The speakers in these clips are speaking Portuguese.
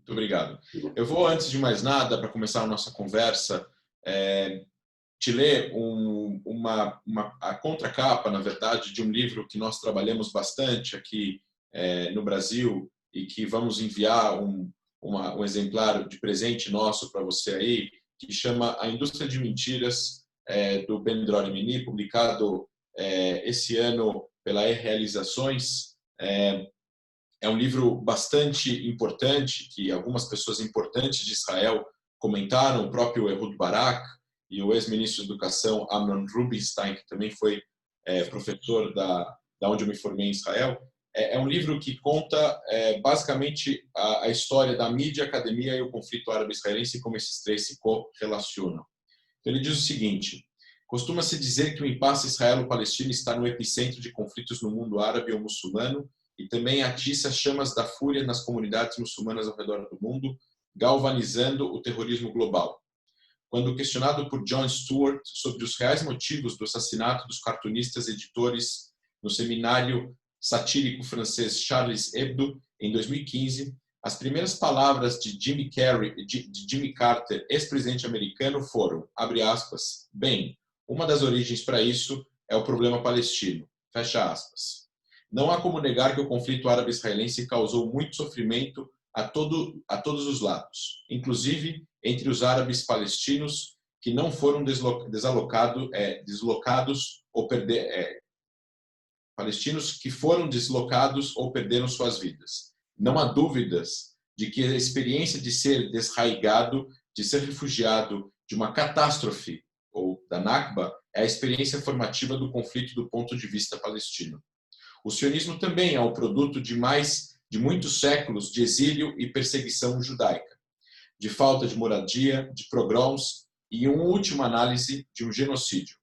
Muito obrigado. Eu vou, antes de mais nada, para começar a nossa conversa, te ler a contracapa, na verdade, de um livro que nós trabalhamos bastante aqui no Brasil e que vamos enviar um exemplar de presente nosso para você aí, que chama A Indústria de Mentiras, do Ben Dror Mini, publicado esse ano pela E-Realizações. É um livro bastante importante, que algumas pessoas importantes de Israel comentaram, o próprio Ehud Barak e o ex-ministro de Educação Amnon Rubinstein, que também foi professor da onde eu me formei em Israel. É um livro que conta basicamente a história da mídia, a academia e o conflito árabe-israelense e como esses três se correlacionam. Então, ele diz o seguinte: costuma-se dizer que o impasse israelo-palestino está no epicentro de conflitos no mundo árabe ou muçulmano e também atiça chamas da fúria nas comunidades muçulmanas ao redor do mundo, galvanizando o terrorismo global. Quando questionado por Jon Stewart sobre os reais motivos do assassinato dos cartunistas editores no seminário satírico francês Charles Hebdo, em 2015, as primeiras palavras de Jimmy Carter, ex-presidente americano, foram, abre aspas, bem, uma das origens para isso é o problema palestino, fecha aspas. Não há como negar que o conflito árabe-israelense causou muito sofrimento a todos os lados, inclusive entre os árabes palestinos que não foram deslocados ou palestinos que foram deslocados ou perderam suas vidas. Não há dúvidas de que a experiência de ser desraigado, de ser refugiado de uma catástrofe ou da Nakba é a experiência formativa do conflito do ponto de vista palestino. O sionismo também é o produto de muitos séculos de exílio e perseguição judaica, de falta de moradia, de pogroms e, em última análise, de um genocídio.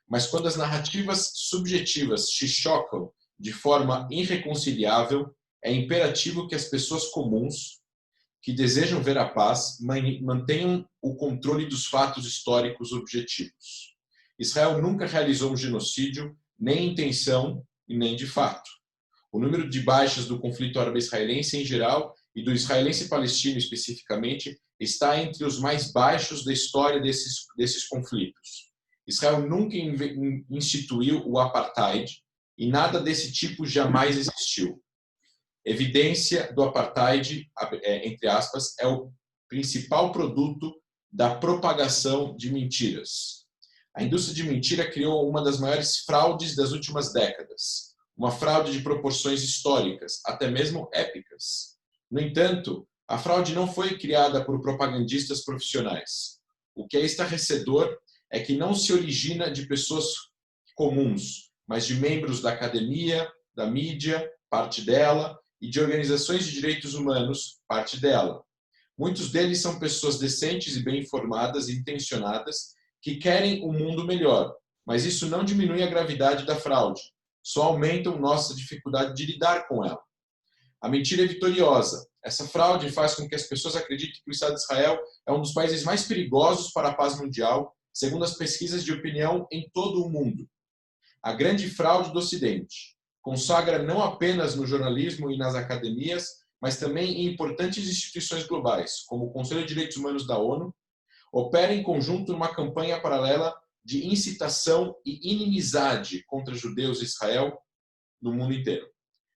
Mas quando as narrativas subjetivas se chocam de forma irreconciliável, é imperativo que as pessoas comuns, que desejam ver a paz, mantenham o controle dos fatos históricos objetivos. Israel nunca realizou um genocídio, nem em intenção e nem de fato. O número de baixas do conflito árabe-israelense em geral e do israelense-palestino especificamente está entre os mais baixos da história desses conflitos. Israel nunca instituiu o apartheid e nada desse tipo jamais existiu. Evidência do apartheid, entre aspas, é o principal produto da propagação de mentiras. A indústria de mentira criou uma das maiores fraudes das últimas décadas, uma fraude de proporções históricas, até mesmo épicas. No entanto, a fraude não foi criada por propagandistas profissionais. O que é estarrecedor é que não se origina de pessoas comuns, mas de membros da academia, da mídia, parte dela, e de organizações de direitos humanos, parte dela. Muitos deles são pessoas decentes e bem informadas e intencionadas que querem um mundo melhor, mas isso não diminui a gravidade da fraude, só aumenta nossa dificuldade de lidar com ela. A mentira é vitoriosa. Essa fraude faz com que as pessoas acreditem que o Estado de Israel é um dos países mais perigosos para a paz mundial, segundo as pesquisas de opinião em todo o mundo. A grande fraude do Ocidente consagra não apenas no jornalismo e nas academias, mas também em importantes instituições globais, como o Conselho de Direitos Humanos da ONU, opera em conjunto numa campanha paralela de incitação e inimizade contra judeus e Israel no mundo inteiro.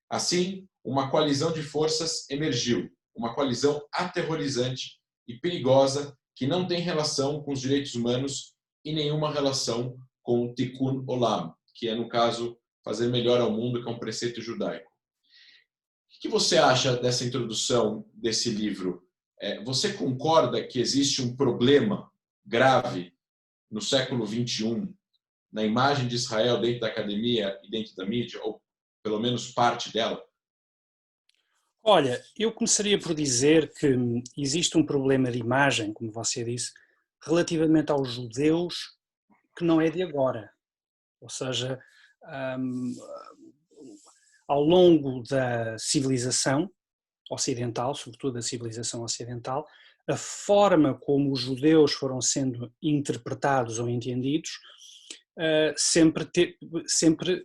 Assim, uma coalizão de forças emergiu, uma coalizão aterrorizante e perigosa que não tem relação com os direitos humanos e nenhuma relação com o Tikkun Olam, que é, no caso, fazer melhor ao mundo, que é um preceito judaico. O que você acha dessa introdução desse livro? Você concorda que existe um problema grave no século XXI na imagem de Israel dentro da academia e dentro da mídia, ou pelo menos parte dela? Olha, eu começaria por dizer que existe um problema de imagem, como você disse, relativamente aos judeus, que não é de agora. Ou seja, ao longo da civilização ocidental, sobretudo da civilização ocidental, a forma como os judeus foram sendo interpretados ou entendidos sempre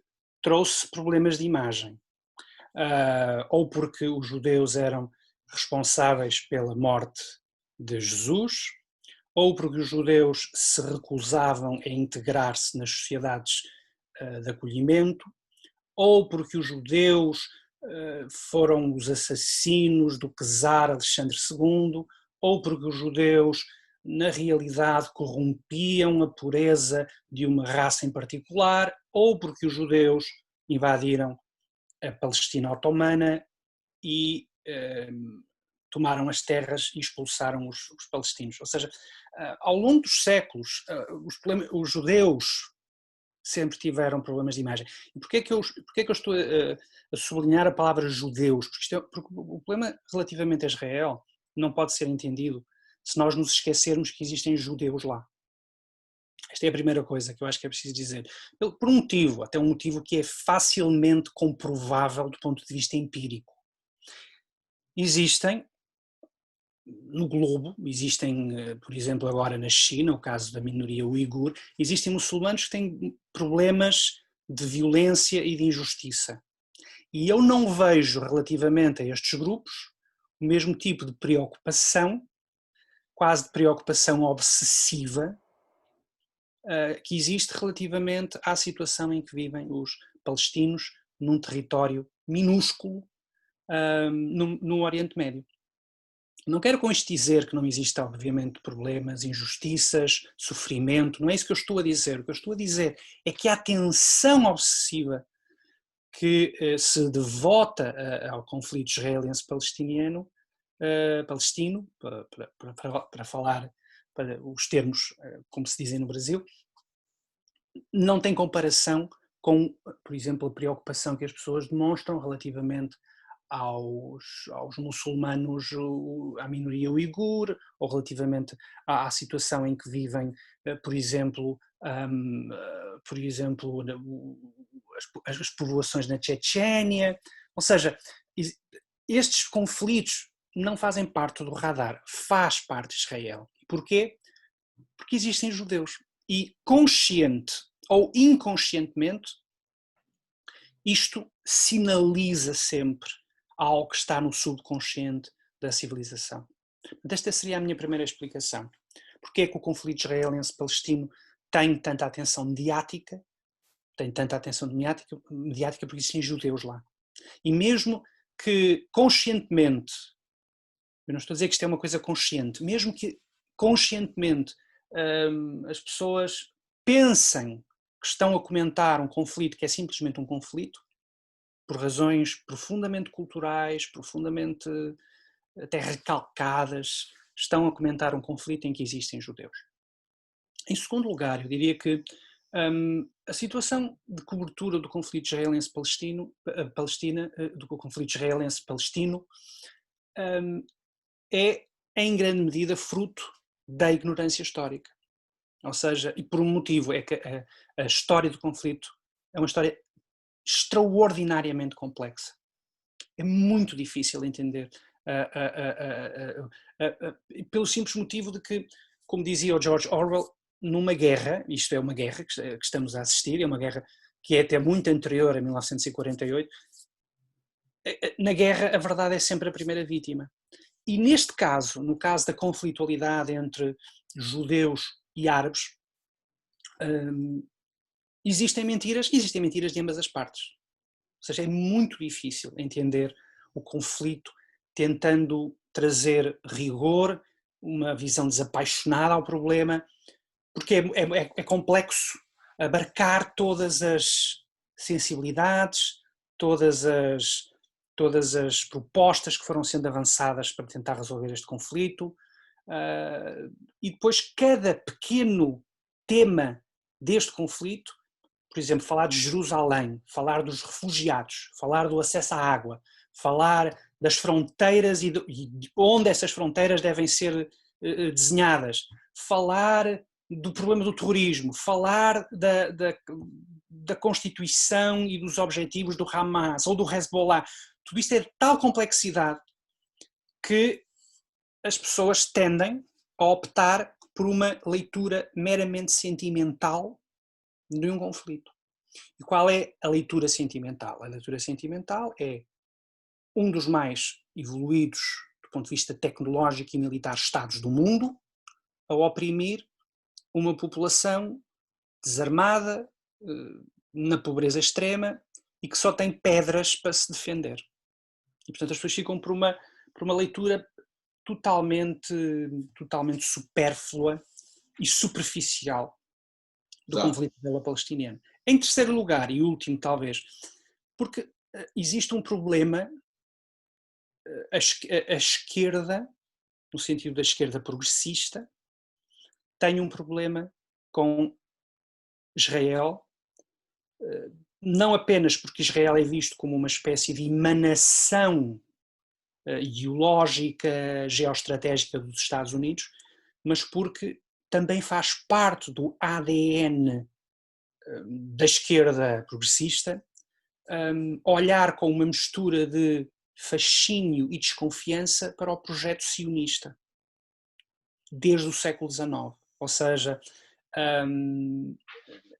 trouxe problemas de imagem. Ou porque os judeus eram responsáveis pela morte de Jesus, ou porque os judeus se recusavam a integrar-se nas sociedades de acolhimento, ou porque os judeus foram os assassinos do czar Alexandre II, ou porque os judeus, na realidade, corrompiam a pureza de uma raça em particular, ou porque os judeus invadiram a Palestina otomana e tomaram as terras e expulsaram os palestinos. Ou seja, ao longo dos séculos, os judeus sempre tiveram problemas de imagem. E porquê é que eu estou a sublinhar a palavra judeus? Porque o problema relativamente a Israel não pode ser entendido se nós nos esquecermos que existem judeus lá. Esta é a primeira coisa que eu acho que é preciso dizer. Por um motivo, até um motivo que é facilmente comprovável do ponto de vista empírico. Existem no globo, existem, por exemplo, agora na China, o caso da minoria uigur, existem muçulmanos que têm problemas de violência e de injustiça. E eu não vejo, relativamente a estes grupos, o mesmo tipo de preocupação, quase de preocupação obsessiva, que existe relativamente à situação em que vivem os palestinos num território minúsculo no Oriente Médio. Não quero com isto dizer que não existem, obviamente, problemas, injustiças, sofrimento, não é isso que eu estou a dizer. O que eu estou a dizer é que a atenção obsessiva que se devota ao conflito israelense-palestino, para falar para os termos como se dizem no Brasil, não tem comparação com, por exemplo, a preocupação que as pessoas demonstram relativamente aos muçulmanos, à minoria uigur, ou relativamente à situação em que vivem, por exemplo, as povoações na Chechênia. Ou seja, estes conflitos não fazem parte do radar, faz parte de Israel. Porquê? Porque existem judeus. E consciente ou inconscientemente, isto sinaliza sempre algo que está no subconsciente da civilização. Esta seria a minha primeira explicação. Porquê é que o conflito israelense-palestino tem tanta atenção mediática? Tem tanta atenção mediática porque existem judeus lá. E mesmo que conscientemente, eu não estou a dizer que isto é uma coisa consciente, mesmo que conscientemente as pessoas pensem que estão a comentar um conflito que é simplesmente um conflito, por razões profundamente culturais, profundamente até recalcadas, estão a comentar um conflito em que existem judeus. Em segundo lugar, eu diria que a situação de cobertura do conflito israelense-palestino, do conflito israelense-palestino, é em grande medida fruto da ignorância histórica. Ou seja, e por um motivo, é que a história do conflito é uma história extraordinariamente complexa. É muito difícil entender, pelo simples motivo de que, como dizia o George Orwell, numa guerra, isto é uma guerra que estamos a assistir, é uma guerra que é até muito anterior a 1948, na guerra a verdade é sempre a primeira vítima. E neste caso, no caso da conflitualidade entre judeus e árabes, existem mentiras de ambas as partes. Ou seja, é muito difícil entender o conflito tentando trazer rigor, uma visão desapaixonada ao problema, porque é complexo abarcar todas as sensibilidades, todas as propostas que foram sendo avançadas para tentar resolver este conflito, e depois cada pequeno tema deste conflito, por exemplo, falar de Jerusalém, falar dos refugiados, falar do acesso à água, falar das fronteiras e de onde essas fronteiras devem ser desenhadas, falar do problema do terrorismo, falar da Constituição e dos objetivos do Hamas ou do Hezbollah. Tudo isto é de tal complexidade que as pessoas tendem a optar por uma leitura meramente sentimental de um conflito. E qual é a leitura sentimental? A leitura sentimental é um dos mais evoluídos ponto de vista tecnológico e militar, Estados do mundo, a oprimir uma população desarmada, na pobreza extrema e que só tem pedras para se defender. E, portanto, as pessoas ficam por uma leitura totalmente supérflua e superficial do conflito israelo-palestiniano. Em terceiro lugar, e último talvez, porque existe um problema, a esquerda, no sentido da esquerda progressista, tem um problema com Israel, não apenas porque Israel é visto como uma espécie de emanação ideológica, geoestratégica dos Estados Unidos, mas porque também faz parte do ADN da esquerda progressista olhar com uma mistura de fascínio e desconfiança para o projeto sionista, desde o século XIX. Ou seja,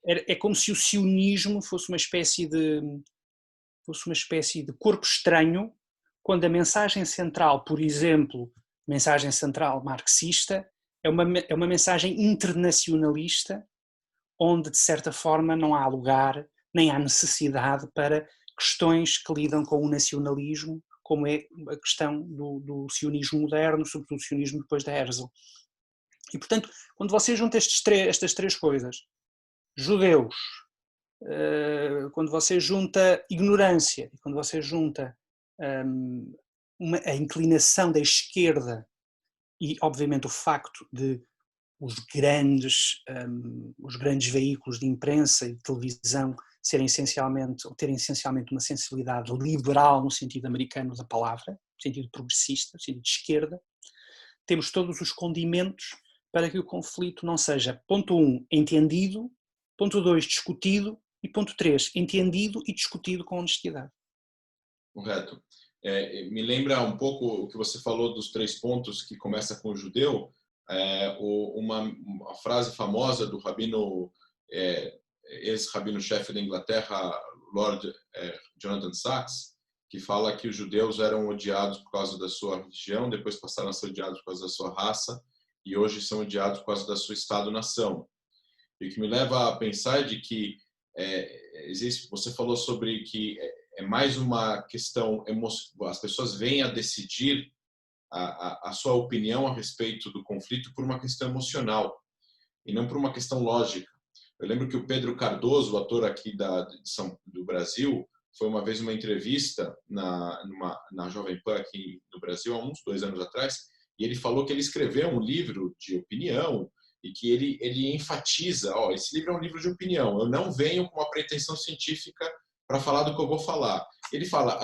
é como se o sionismo fosse uma espécie de corpo estranho, quando a mensagem central, por exemplo, mensagem central marxista, é uma mensagem internacionalista, onde de certa forma não há lugar, nem há necessidade para questões que lidam com o nacionalismo, como é a questão do sionismo moderno, sobretudo o sionismo depois da Herzl. E portanto, quando você junta estas três coisas, judeus, quando você junta ignorância, quando você junta a inclinação da esquerda e, obviamente, o facto de os grandes veículos de imprensa e de televisão terem essencialmente uma sensibilidade liberal no sentido americano da palavra, no sentido progressista, no sentido de esquerda, temos todos os condimentos para que o conflito não seja, ponto 1, entendido, ponto 2, discutido, e ponto 3, entendido e discutido com honestidade. Correto. Me lembra um pouco o que você falou dos 3 pontos que começa com o judeu, uma frase famosa do rabino, ex-rabino-chefe da Inglaterra, Lord Jonathan Sacks, que fala que os judeus eram odiados por causa da sua religião, depois passaram a ser odiados por causa da sua raça, e hoje são odiados por causa da sua Estado-nação. E o que me leva a pensar de que você falou sobre que é mais uma questão, as pessoas vêm a decidir a sua opinião a respeito do conflito por uma questão emocional e não por uma questão lógica. Eu lembro que o Pedro Cardoso, o ator aqui do Brasil, foi uma vez uma entrevista na Jovem Pan aqui no Brasil, há uns 2 anos atrás, e ele falou que ele escreveu um livro de opinião e que ele enfatiza, esse livro é um livro de opinião, eu não venho com uma pretensão científica para falar do que eu vou falar. Ele fala,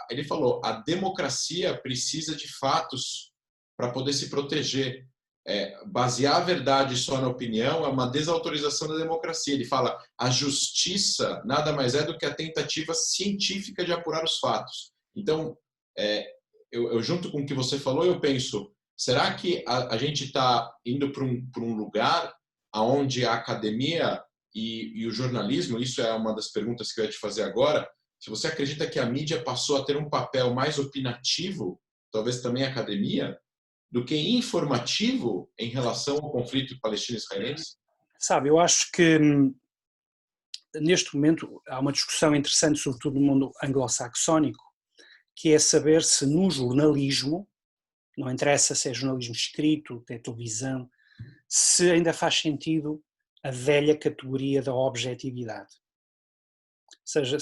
ele falou, a democracia precisa de fatos para poder se proteger. Basear a verdade só na opinião é uma desautorização da democracia. Ele fala, a justiça nada mais é do que a tentativa científica de apurar os fatos. Então, eu junto com o que você falou, eu penso, será que a gente está indo para um lugar onde a academia e o jornalismo, isso é uma das perguntas que eu ia te fazer agora, se você acredita que a mídia passou a ter um papel mais opinativo, talvez também a academia, do que informativo em relação ao conflito palestino-israelense? Sabe, eu acho que neste momento há uma discussão interessante, sobretudo no mundo anglo-saxónico, que é saber se no jornalismo, não interessa se é jornalismo escrito, se é televisão, se ainda faz sentido a velha categoria da objetividade. Ou seja,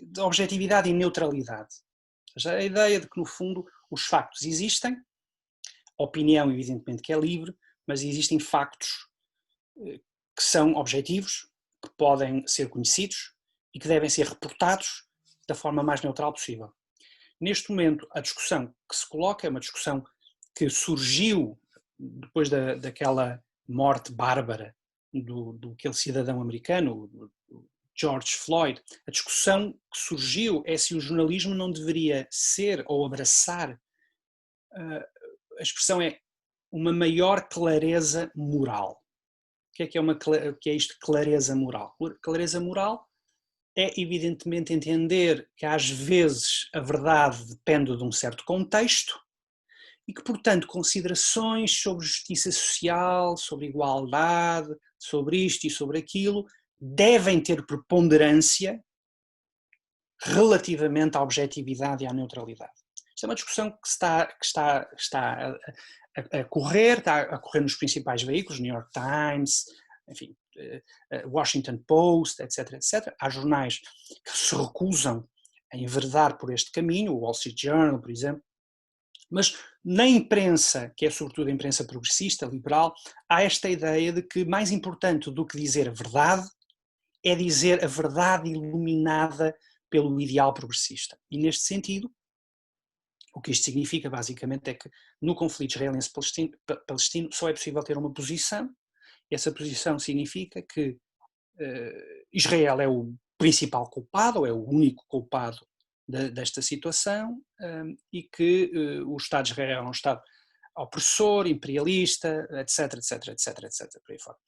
de objetividade e neutralidade. Ou seja, a ideia de que, no fundo, os factos existem, a opinião, evidentemente, que é livre, mas existem factos que são objetivos, que podem ser conhecidos e que devem ser reportados da forma mais neutral possível. Neste momento, a discussão que se coloca é uma discussão que surgiu depois daquela morte bárbara do aquele cidadão americano, George Floyd. A discussão que surgiu é se o jornalismo não deveria ser ou abraçar, a expressão é uma maior clareza moral. O que é isto de clareza moral? Clareza moral é evidentemente entender que às vezes a verdade depende de um certo contexto e que, portanto, considerações sobre justiça social, sobre igualdade, sobre isto e sobre aquilo, devem ter preponderância relativamente à objetividade e à neutralidade. Isto é uma discussão que está a correr nos principais veículos, New York Times, enfim, Washington Post, etc, etc. Há jornais que se recusam a enveredar por este caminho, o Wall Street Journal, por exemplo, mas na imprensa, que é sobretudo a imprensa progressista, liberal, há esta ideia de que mais importante do que dizer a verdade é dizer a verdade iluminada pelo ideal progressista. E neste sentido, o que isto significa basicamente é que no conflito israelense-palestino só é possível ter uma posição, e essa posição significa que Israel é o principal culpado, ou é o único culpado desta situação, e que o Estado de Israel é um Estado opressor, imperialista, etc, etc, etc, etc, por aí fora.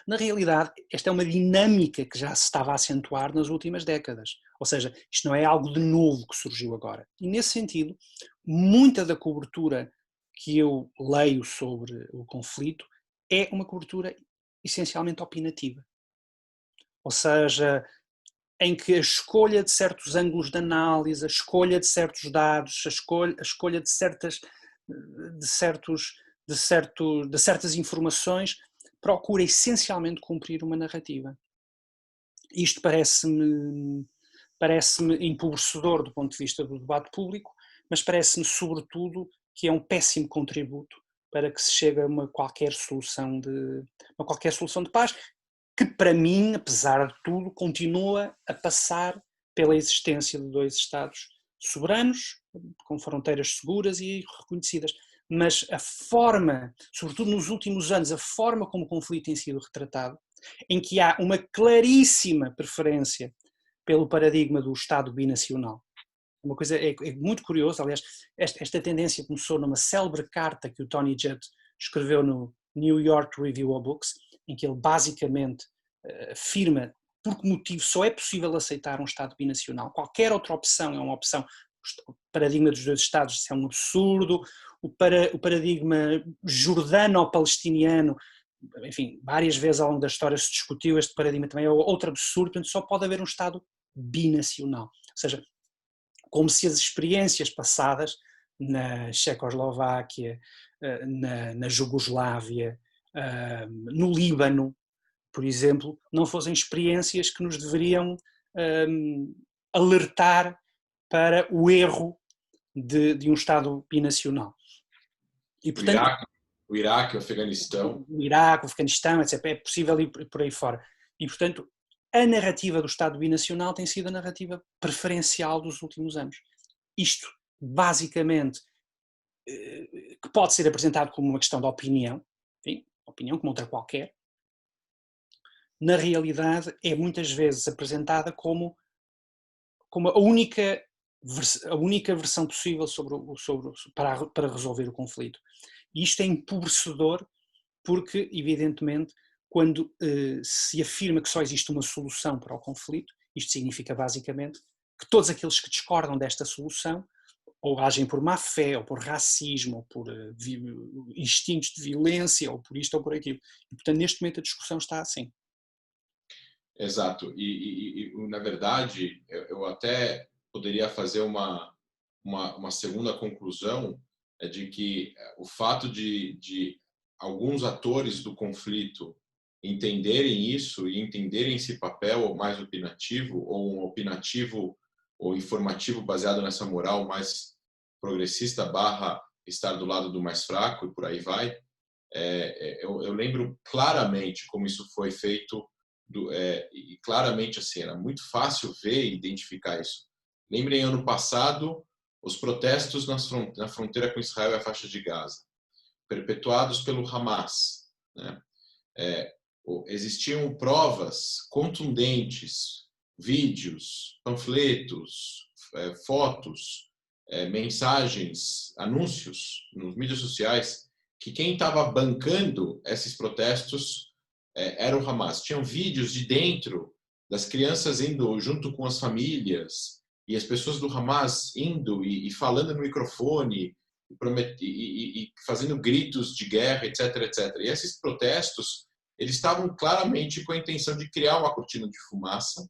Na realidade, esta é uma dinâmica que já se estava a acentuar nas últimas décadas. Ou seja, isto não é algo de novo que surgiu agora. E nesse sentido, muita da cobertura que eu leio sobre o conflito é uma cobertura essencialmente opinativa. Ou seja, em que a escolha de certos ângulos de análise, a escolha de certos dados, a escolha de certas informações procura essencialmente cumprir uma narrativa. Isto parece-me empobrecedor do ponto de vista do debate público, mas parece-me sobretudo que é um péssimo contributo para que se chegue a uma qualquer solução de paz, que para mim, apesar de tudo, continua a passar pela existência de dois Estados soberanos, com fronteiras seguras e reconhecidas. Mas a forma, sobretudo nos últimos anos, a forma como o conflito tem sido retratado, em que há uma claríssima preferência pelo paradigma do Estado binacional. Uma coisa é muito curiosa, aliás, esta tendência começou numa célebre carta que o Tony Judd escreveu no New York Review of Books, em que ele basicamente afirma por que motivo só é possível aceitar um Estado binacional. Qualquer outra opção é uma opção. O paradigma dos dois Estados isso é um absurdo. O paradigma jordano-palestiniano, enfim, várias vezes ao longo da história se discutiu este paradigma também, é outro absurdo, portanto só pode haver um Estado binacional. Ou seja, como se as experiências passadas na Checoslováquia, na Jugoslávia, no Líbano, por exemplo, não fossem experiências que nos deveriam alertar para o erro de um Estado binacional. E, portanto, o Iraque, o Afeganistão. O Iraque, o Afeganistão, etc. É possível ir por aí fora. E, portanto, a narrativa do Estado binacional tem sido a narrativa preferencial dos últimos anos. Isto, basicamente, que pode ser apresentado como uma questão de opinião, enfim, opinião como outra qualquer, na realidade é muitas vezes apresentada como a única versão possível para resolver o conflito. E isto é empobrecedor porque, evidentemente, quando se afirma que só existe uma solução para o conflito, isto significa basicamente que todos aqueles que discordam desta solução ou agem por má fé, ou por racismo, ou por instintos de violência, ou por isto ou por aquilo. E, portanto, neste momento a discussão está assim. Exato. E na verdade, eu até poderia fazer uma segunda conclusão, de que o fato de alguns atores do conflito entenderem isso e entenderem esse papel mais opinativo, ou um opinativo ou informativo baseado nessa moral mais progressista / estar do lado do mais fraco e por aí vai. Eu lembro claramente como isso foi feito, e claramente assim, era muito fácil ver e identificar isso. Lembrem, ano passado, os protestos na fronteira com Israel e a faixa de Gaza, perpetuados pelo Hamas, né? Existiam provas contundentes, vídeos, panfletos, fotos, mensagens, anúncios nos mídias sociais, que quem estava bancando esses protestos era o Hamas. Tinham vídeos de dentro das crianças indo junto com as famílias e as pessoas do Hamas indo e falando no microfone e fazendo gritos de guerra, etc, etc. E esses protestos, eles estavam claramente com a intenção de criar uma cortina de fumaça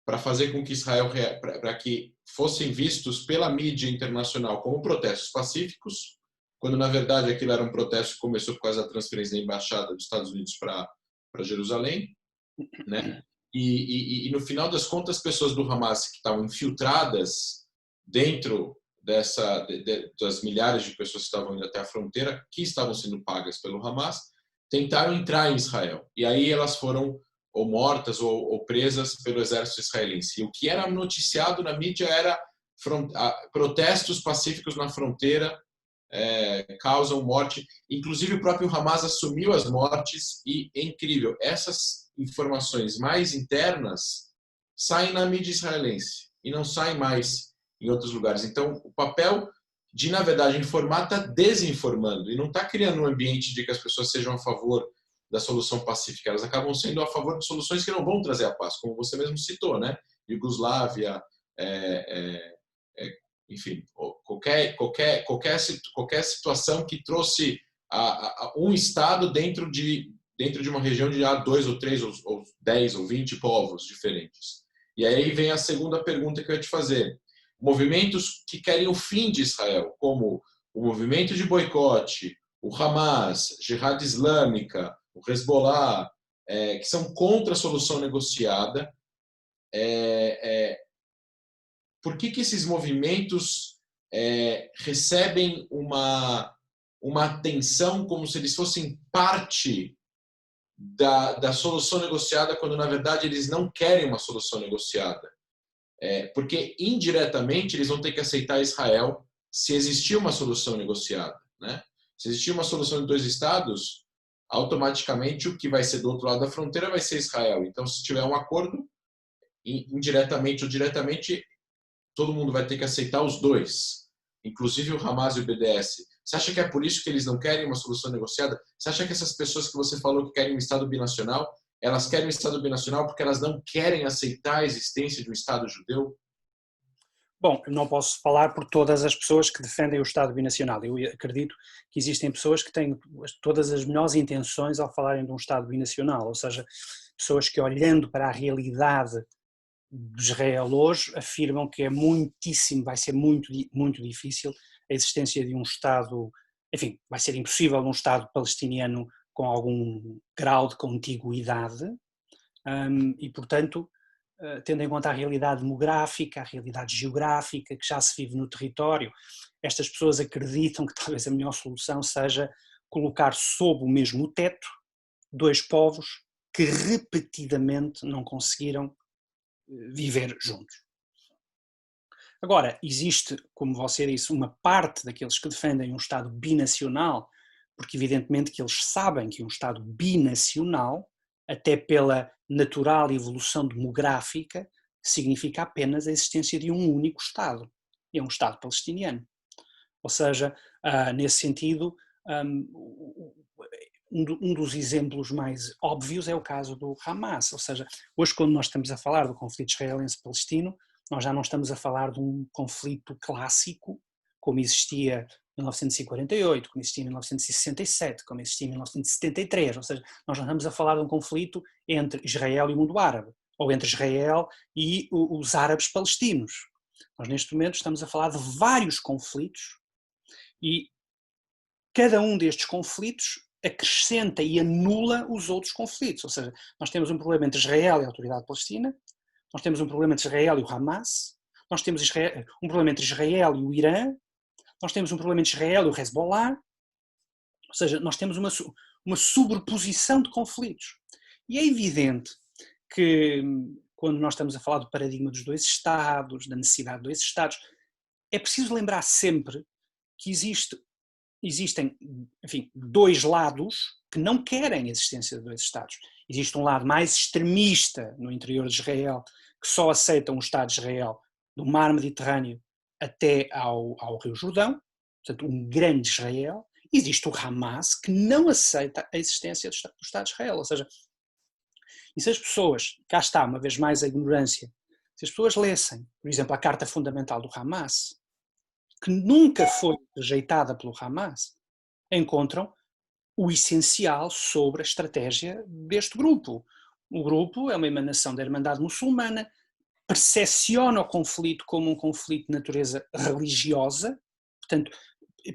para fazer com que Israel, para que fossem vistos pela mídia internacional como protestos pacíficos, quando na verdade aquilo era um protesto que começou por causa da transferência da embaixada dos Estados Unidos para Jerusalém, né? E no final das contas, as pessoas do Hamas que estavam infiltradas dentro das milhares de pessoas que estavam indo até a fronteira, que estavam sendo pagas pelo Hamas, tentaram entrar em Israel. E aí elas foram ou mortas ou presas pelo exército israelense. E o que era noticiado na mídia era protestos pacíficos na fronteira causam morte. Inclusive o próprio Hamas assumiu as mortes e, é incrível, essas informações mais internas saem na mídia israelense e não saem mais em outros lugares. Então, o papel de, na verdade, informar está desinformando e não está criando um ambiente de que as pessoas sejam a favor da solução pacífica. Elas acabam sendo a favor de soluções que não vão trazer a paz, como você mesmo citou, né? Iugoslávia, enfim, qualquer situação que trouxe um Estado dentro de uma região de 2 ou 3 ou 10 ou 20 povos diferentes. E aí vem a segunda pergunta que eu ia te fazer. Movimentos que querem o fim de Israel, como o movimento de boicote, o Hamas, Jihad Islâmica, o Hezbollah, que são contra a solução negociada, por que esses movimentos recebem uma atenção como se eles fossem parte da solução negociada, quando na verdade eles não querem uma solução negociada? Porque indiretamente eles vão ter que aceitar Israel se existir uma solução negociada, né? Se existir uma solução de 2 estados, automaticamente o que vai ser do outro lado da fronteira vai ser Israel. Então, se tiver um acordo, indiretamente ou diretamente, todo mundo vai ter que aceitar os dois, inclusive o Hamas e o BDS. Você acha que é por isso que eles não querem uma solução negociada? Você acha que essas pessoas que você falou que querem um Estado binacional, elas querem um Estado binacional porque elas não querem aceitar a existência de um Estado judeu? Bom, não posso falar por todas as pessoas que defendem o Estado binacional. Eu acredito que existem pessoas que têm todas as melhores intenções ao falarem de um Estado binacional, ou seja, pessoas que, olhando para a realidade de Israel hoje, afirmam que vai ser muito, muito difícil a existência de um Estado, enfim, vai ser impossível um Estado palestiniano com algum grau de contiguidade, e, portanto, tendo em conta a realidade demográfica, a realidade geográfica que já se vive no território, estas pessoas acreditam que talvez a melhor solução seja colocar sob o mesmo teto 2 povos que repetidamente não conseguiram viver juntos. Agora, existe, como você disse, uma parte daqueles que defendem um Estado binacional, porque evidentemente que eles sabem que um Estado binacional, até pela natural evolução demográfica, significa apenas a existência de um único Estado, e é um Estado palestiniano. Ou seja, nesse sentido, um dos exemplos mais óbvios é o caso do Hamas, ou seja, hoje quando nós estamos a falar do conflito israelense-palestino, nós já não estamos a falar de um conflito clássico, como existia em 1948, como existia em 1967, como existia em 1973, ou seja, nós não estamos a falar de um conflito entre Israel e o mundo árabe, ou entre Israel e os árabes palestinos. Nós neste momento estamos a falar de vários conflitos e cada um destes conflitos acrescenta e anula os outros conflitos, ou seja, nós temos um problema entre Israel e a Autoridade Palestina, nós temos um problema entre Israel e o Hamas, nós temos um problema entre Israel e o Irã, nós temos um problema entre Israel e o Hezbollah, ou seja, nós temos uma sobreposição de conflitos. E é evidente que quando nós estamos a falar do paradigma dos 2 Estados, da necessidade de 2 Estados, é preciso lembrar sempre que existem, enfim, 2 lados que não querem a existência de 2 Estados. Existe um lado mais extremista no interior de Israel, que só aceita um Estado de Israel do mar Mediterrâneo até ao Rio Jordão, portanto um grande Israel. Existe o Hamas, que não aceita a existência do Estado de Israel, ou seja, E se as pessoas, cá está uma vez mais a ignorância, se as pessoas lessem, por exemplo, a Carta Fundamental do Hamas, que nunca foi rejeitada pelo Hamas, encontram o essencial sobre a estratégia deste grupo. O grupo é uma emanação da Irmandade Muçulmana, percepciona o conflito como um conflito de natureza religiosa, portanto,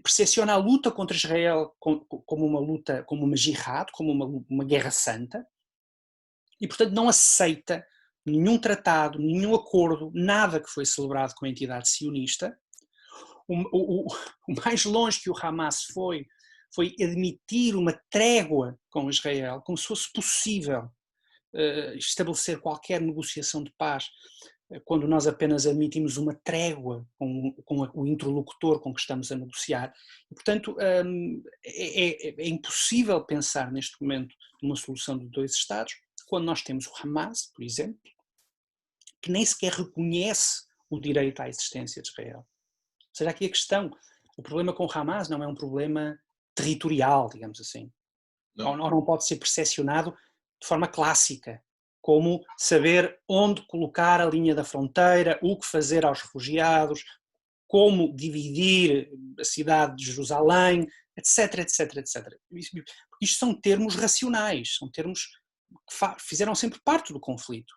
percepciona a luta contra Israel como uma luta, como uma jihad, como uma guerra santa, e portanto não aceita nenhum tratado, nenhum acordo, nada que foi celebrado com a entidade sionista. O mais longe que o Hamas foi admitir uma trégua com Israel, como se fosse possível estabelecer qualquer negociação de paz, quando nós apenas admitimos uma trégua com o interlocutor com que estamos a negociar. E, portanto, é impossível pensar neste momento numa solução de 2 Estados, quando nós temos o Hamas, por exemplo, que nem sequer reconhece o direito à existência de Israel. Ou seja, aqui a questão, o problema com o Hamas não é um problema territorial, digamos assim. Ou não pode ser percepcionado de forma clássica, como saber onde colocar a linha da fronteira, o que fazer aos refugiados, como dividir a cidade de Jerusalém, etc, etc, etc. Isto são termos racionais, são termos que fizeram sempre parte do conflito.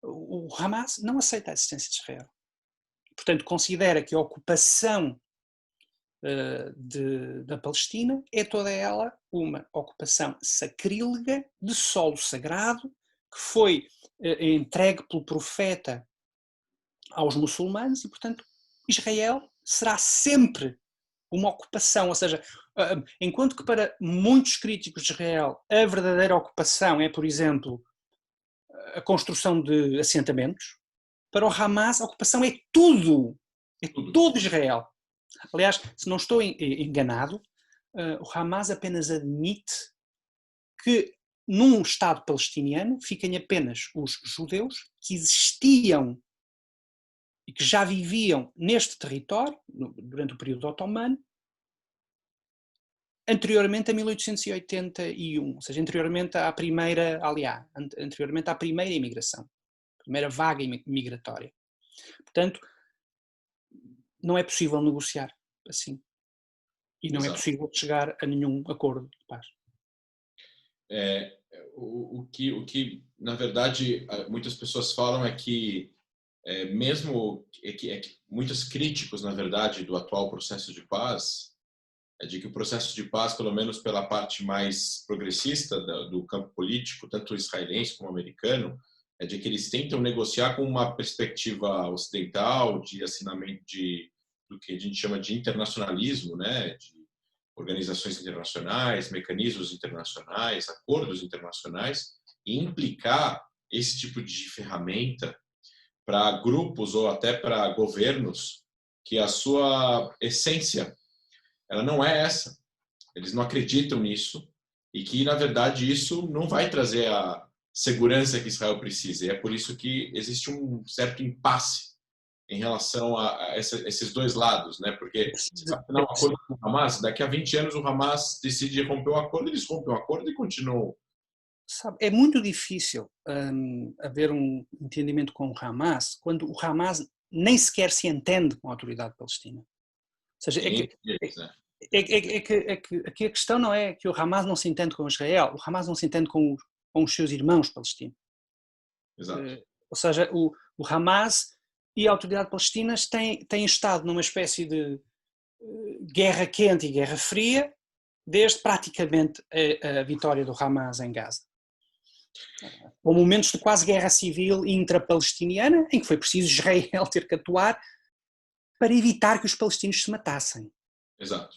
O Hamas não aceita a existência de Israel. Portanto, considera que a ocupação da Palestina é toda ela uma ocupação sacrílega de solo sagrado que foi entregue pelo profeta aos muçulmanos e, portanto, Israel será sempre uma ocupação, ou seja, enquanto que para muitos críticos de Israel a verdadeira ocupação é, por exemplo, a construção de assentamentos, para o Hamas a ocupação é tudo, é todo Israel. Aliás, se não estou enganado, o Hamas apenas admite que num Estado palestiniano fiquem apenas os judeus que existiam e que já viviam neste território, durante o período otomano, anteriormente a 1881, ou seja, anteriormente à primeira imigração, primeira vaga migratória. Portanto, não é possível negociar assim. E não é possível chegar a nenhum acordo de paz. O que, na verdade, muitas pessoas falam é que, mesmo muitos críticos, na verdade, do atual processo de paz, é de que o processo de paz, pelo menos pela parte mais progressista do campo político, tanto israelense como americano, é de que eles tentam negociar com uma perspectiva ocidental de assinamento do que a gente chama de internacionalismo, né, de organizações internacionais, mecanismos internacionais, acordos internacionais, e implicar esse tipo de ferramenta para grupos ou até para governos que a sua essência ela não é essa. Eles não acreditam nisso e que, na verdade, isso não vai trazer a segurança que Israel precisa. E é por isso que existe um certo impasse em relação a esses 2 lados, né? Porque se vai assinar um acordo com o Hamas, daqui a 20 anos o Hamas decide romper o acordo, eles rompem o acordo e continuam. Sabe, é muito difícil haver um entendimento com o Hamas quando o Hamas nem sequer se entende com a autoridade palestina. Ou seja, aqui a questão não é que o Hamas não se entende com Israel, o Hamas não se entende com os seus irmãos palestinos. Exato. Ou seja, o Hamas e a autoridade palestina têm estado numa espécie de guerra quente e guerra fria desde praticamente a vitória do Hamas em Gaza. Ou momentos de quase guerra civil intra-palestiniana, em que foi preciso Israel ter que atuar para evitar que os palestinos se matassem. Exato.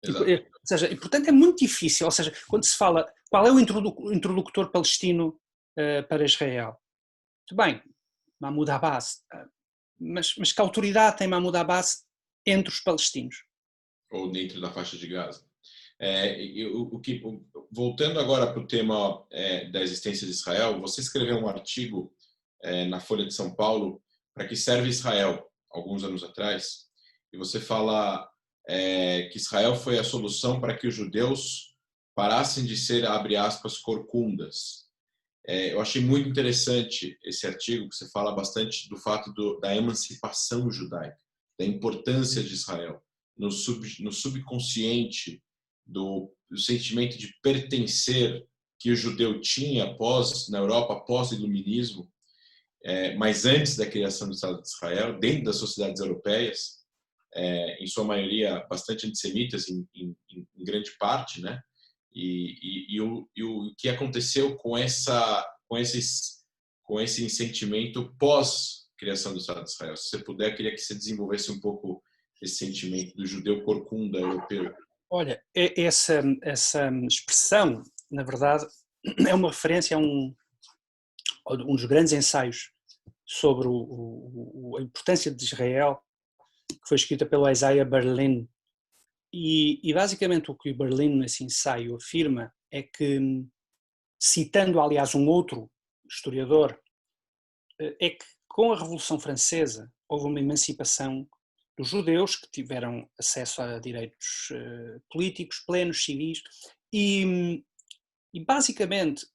Ou seja, e portanto é muito difícil, ou seja, quando se fala qual é o interlocutor palestino para Israel. Muito bem, Mahmoud Abbas, mas que autoridade tem Mahmoud Abbas entre os palestinos? Ou dentro da faixa de Gaza. Voltando agora para o tema da existência de Israel, você escreveu um artigo na Folha de São Paulo para que serve Israel, alguns anos atrás, e você fala que Israel foi a solução para que os judeus parassem de ser, abre aspas, corcundas. Eu achei muito interessante esse artigo, que você fala bastante do fato da emancipação judaica, da importância de Israel, no subconsciente do sentimento de pertencer que o judeu tinha na Europa, após o Iluminismo, mas antes da criação do Estado de Israel, dentro das sociedades europeias, em sua maioria bastante antissemitas, em grande parte, né? E o que aconteceu com esse sentimento pós criação do Estado de Israel? Se você puder, queria que você desenvolvesse um pouco esse sentimento do judeu corcunda europeu. Olha, essa expressão, na verdade, é uma referência a um dos grandes ensaios sobre a importância de Israel, que foi escrita pelo Isaiah Berlin. E basicamente o que o Berlin nesse ensaio afirma é que, citando aliás um outro historiador, é que com a Revolução Francesa houve uma emancipação dos judeus que tiveram acesso a direitos políticos plenos, civis, e basicamente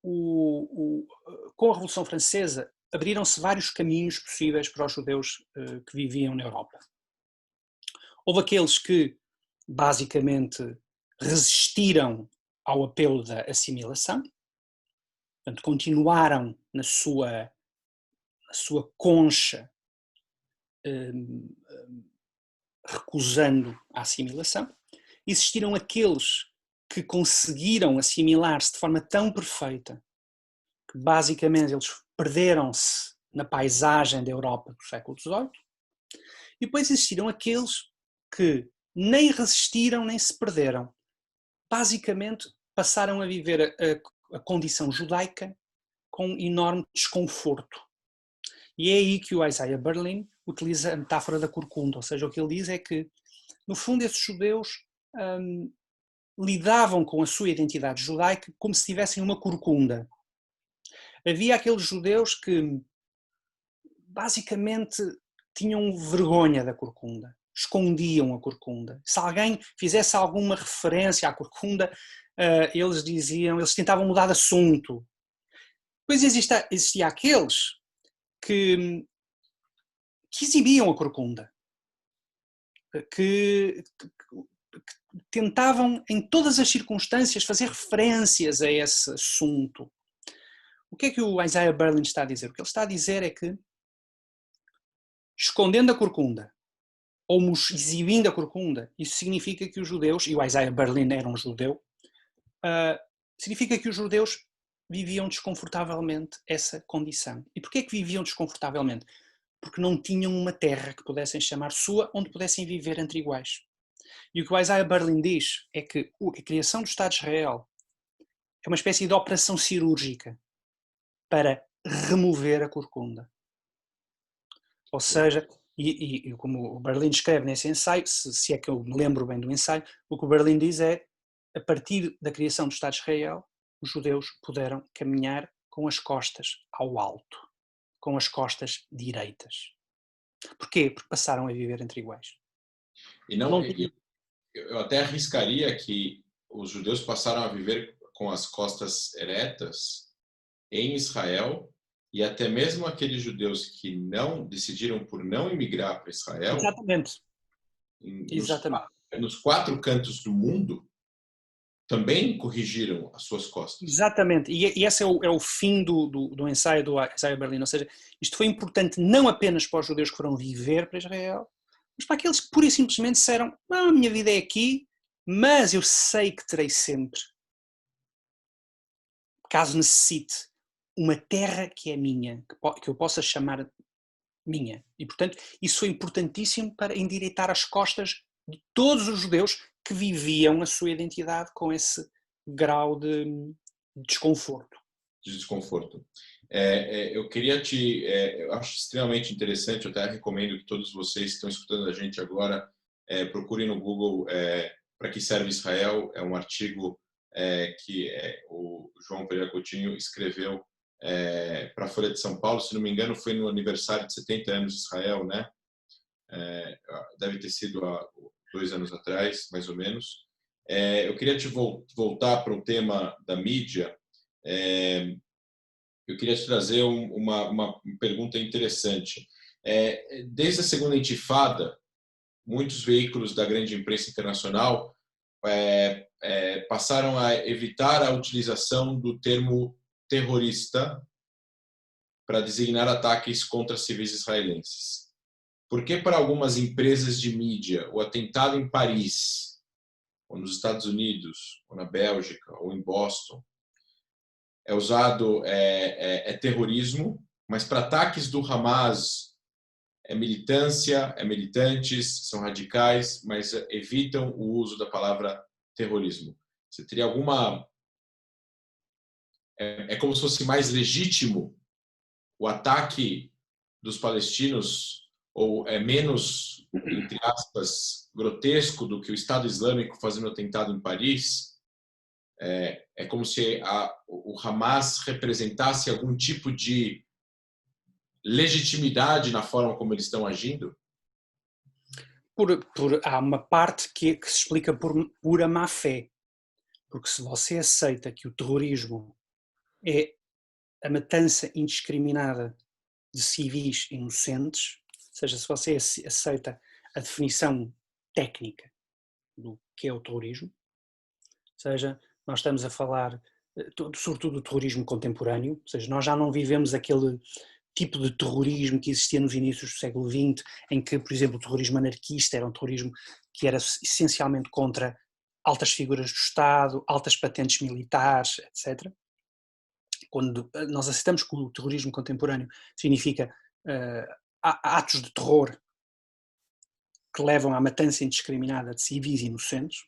com a Revolução Francesa abriram-se vários caminhos possíveis para os judeus que viviam na Europa. Houve aqueles que basicamente resistiram ao apelo da assimilação, portanto continuaram na sua concha recusando a assimilação. Existiram aqueles que conseguiram assimilar-se de forma tão perfeita que basicamente eles perderam-se na paisagem da Europa do século XVIII. E depois existiram aqueles que nem resistiram nem se perderam. Basicamente passaram a viver a condição judaica com enorme desconforto. E é aí que o Isaiah Berlin utiliza a metáfora da corcunda, ou seja, o que ele diz é que, no fundo, esses judeus lidavam com a sua identidade judaica como se tivessem uma corcunda. Havia aqueles judeus que, basicamente, tinham vergonha da corcunda, escondiam a corcunda. Se alguém fizesse alguma referência à corcunda, eles tentavam mudar de assunto. Depois existia aqueles que exibiam a corcunda, que tentavam em todas as circunstâncias fazer referências a esse assunto. O que é que o Isaiah Berlin está a dizer? O que ele está a dizer é que, escondendo a corcunda, ou exibindo a corcunda, isso significa que os judeus, e o Isaiah Berlin era um judeu, significa que os judeus viviam desconfortavelmente essa condição. E porquê é que viviam desconfortavelmente? Porque não tinham uma terra que pudessem chamar sua, onde pudessem viver entre iguais. E o que o Isaiah Berlin diz é que a criação do Estado de Israel é uma espécie de operação cirúrgica para remover a corcunda. Ou seja, e como o Berlin escreve nesse ensaio, se é que eu me lembro bem do ensaio, o que o Berlin diz é, a partir da criação do Estado de Israel, os judeus puderam caminhar com as costas ao alto, com as costas direitas. Porquê? Porque passaram a viver entre iguais. Eu até arriscaria que os judeus passaram a viver com as costas eretas em Israel, e até mesmo aqueles judeus que decidiram por não emigrar para Israel, exatamente, nos 4 cantos do mundo, também corrigiram as suas costas. Exatamente, e esse é o fim do ensaio do Isaiah Berlin, ou seja, isto foi importante não apenas para os judeus que foram viver para Israel, mas para aqueles que pura e simplesmente disseram, a minha vida é aqui, mas eu sei que terei sempre, caso necessite, uma terra que é minha, que eu possa chamar minha. E, portanto, isso foi importantíssimo para endireitar as costas de todos os judeus que viviam a sua identidade com esse grau de desconforto. Eu queria eu acho extremamente interessante, eu até recomendo que todos vocês que estão escutando a gente agora procurem no Google Para que serve Israel, é um artigo que o João Pereira Coutinho escreveu para a Folha de São Paulo, se não me engano foi no aniversário de 70 anos de Israel, né? Deve ter sido há 2 anos atrás, mais ou menos. Eu queria te voltar para o tema da mídia. Eu queria te trazer uma pergunta interessante. Desde a segunda intifada, muitos veículos da grande imprensa internacional passaram a evitar a utilização do termo terrorista para designar ataques contra civis israelenses. Por que para algumas empresas de mídia o atentado em Paris, ou nos Estados Unidos, ou na Bélgica, ou em Boston, é usado terrorismo, mas para ataques do Hamas é militância, é militantes, são radicais, mas evitam o uso da palavra terrorismo? Você teria alguma... É como se fosse mais legítimo o ataque dos palestinos, ou é menos, entre aspas, grotesco do que o Estado Islâmico fazendo atentado em Paris? É como se o Hamas representasse algum tipo de legitimidade na forma como eles estão agindo? Há uma parte que se explica por pura má fé. Porque se você aceita que o terrorismo é a matança indiscriminada de civis inocentes, ou seja, se você aceita a definição técnica do que é o terrorismo, ou seja, nós estamos a falar sobretudo do terrorismo contemporâneo, ou seja, nós já não vivemos aquele tipo de terrorismo que existia nos inícios do século XX, em que, por exemplo, o terrorismo anarquista era um terrorismo que era essencialmente contra altas figuras do Estado, altas patentes militares, etc. Quando nós aceitamos que o terrorismo contemporâneo significa atos de terror que levam à matança indiscriminada de civis inocentes,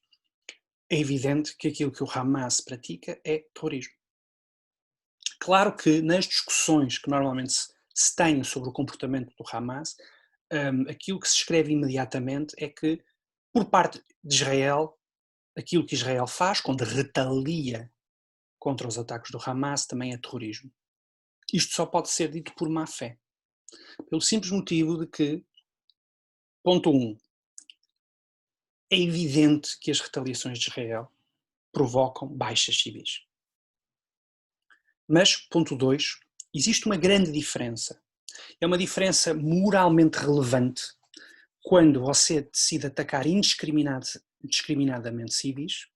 é evidente que aquilo que o Hamas pratica é terrorismo. Claro que nas discussões que normalmente se têm sobre o comportamento do Hamas, aquilo que se escreve imediatamente é que, por parte de Israel, aquilo que Israel faz quando retalia contra os ataques do Hamas também é terrorismo. Isto só pode ser dito por má fé. Pelo simples motivo de que, ponto 1, é evidente que as retaliações de Israel provocam baixas civis. Mas, ponto 2, existe uma grande diferença. É uma diferença moralmente relevante quando você decide atacar indiscriminadamente civis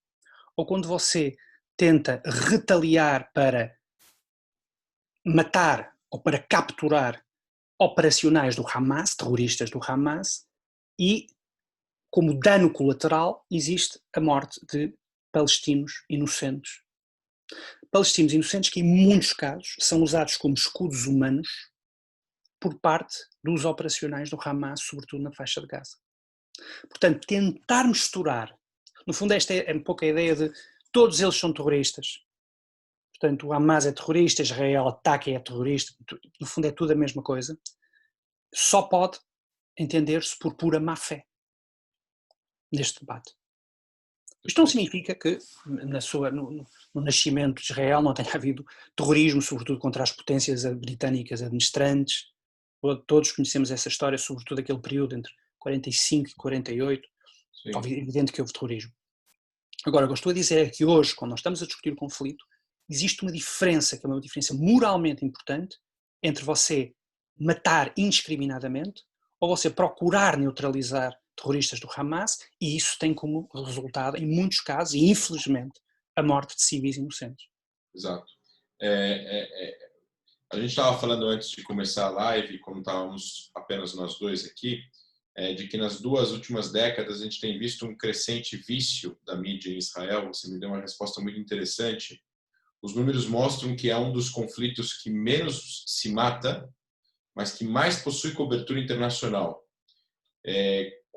ou quando você tenta retaliar para matar ou para capturar operacionais do Hamas, terroristas do Hamas, e como dano colateral existe a morte de palestinos inocentes. Palestinos inocentes que em muitos casos são usados como escudos humanos por parte dos operacionais do Hamas, sobretudo na faixa de Gaza. Portanto, tentar misturar, no fundo esta é um pouco a ideia de todos eles são terroristas. Portanto, o Hamas é terrorista, Israel ataca e é terrorista, no fundo é tudo a mesma coisa. Só pode entender-se por pura má fé neste debate. Isto não significa que no nascimento de Israel não tenha havido terrorismo, sobretudo contra as potências britânicas administrantes. Todos conhecemos essa história, sobretudo aquele período entre 45 e 48. É evidente que houve terrorismo. Agora, o que eu estou a dizer é que hoje, quando nós estamos a discutir o conflito, existe uma diferença, que é uma diferença moralmente importante, entre você matar indiscriminadamente ou você procurar neutralizar terroristas do Hamas, e isso tem como resultado, em muitos casos, e infelizmente, a morte de civis inocentes. Exato. A gente estava falando antes de começar a live, como estávamos apenas nós dois aqui, de que nas 2 últimas décadas a gente tem visto um crescente vício da mídia em Israel. Você me deu uma resposta muito interessante. Os números mostram que é um dos conflitos que menos se mata, mas que mais possui cobertura internacional.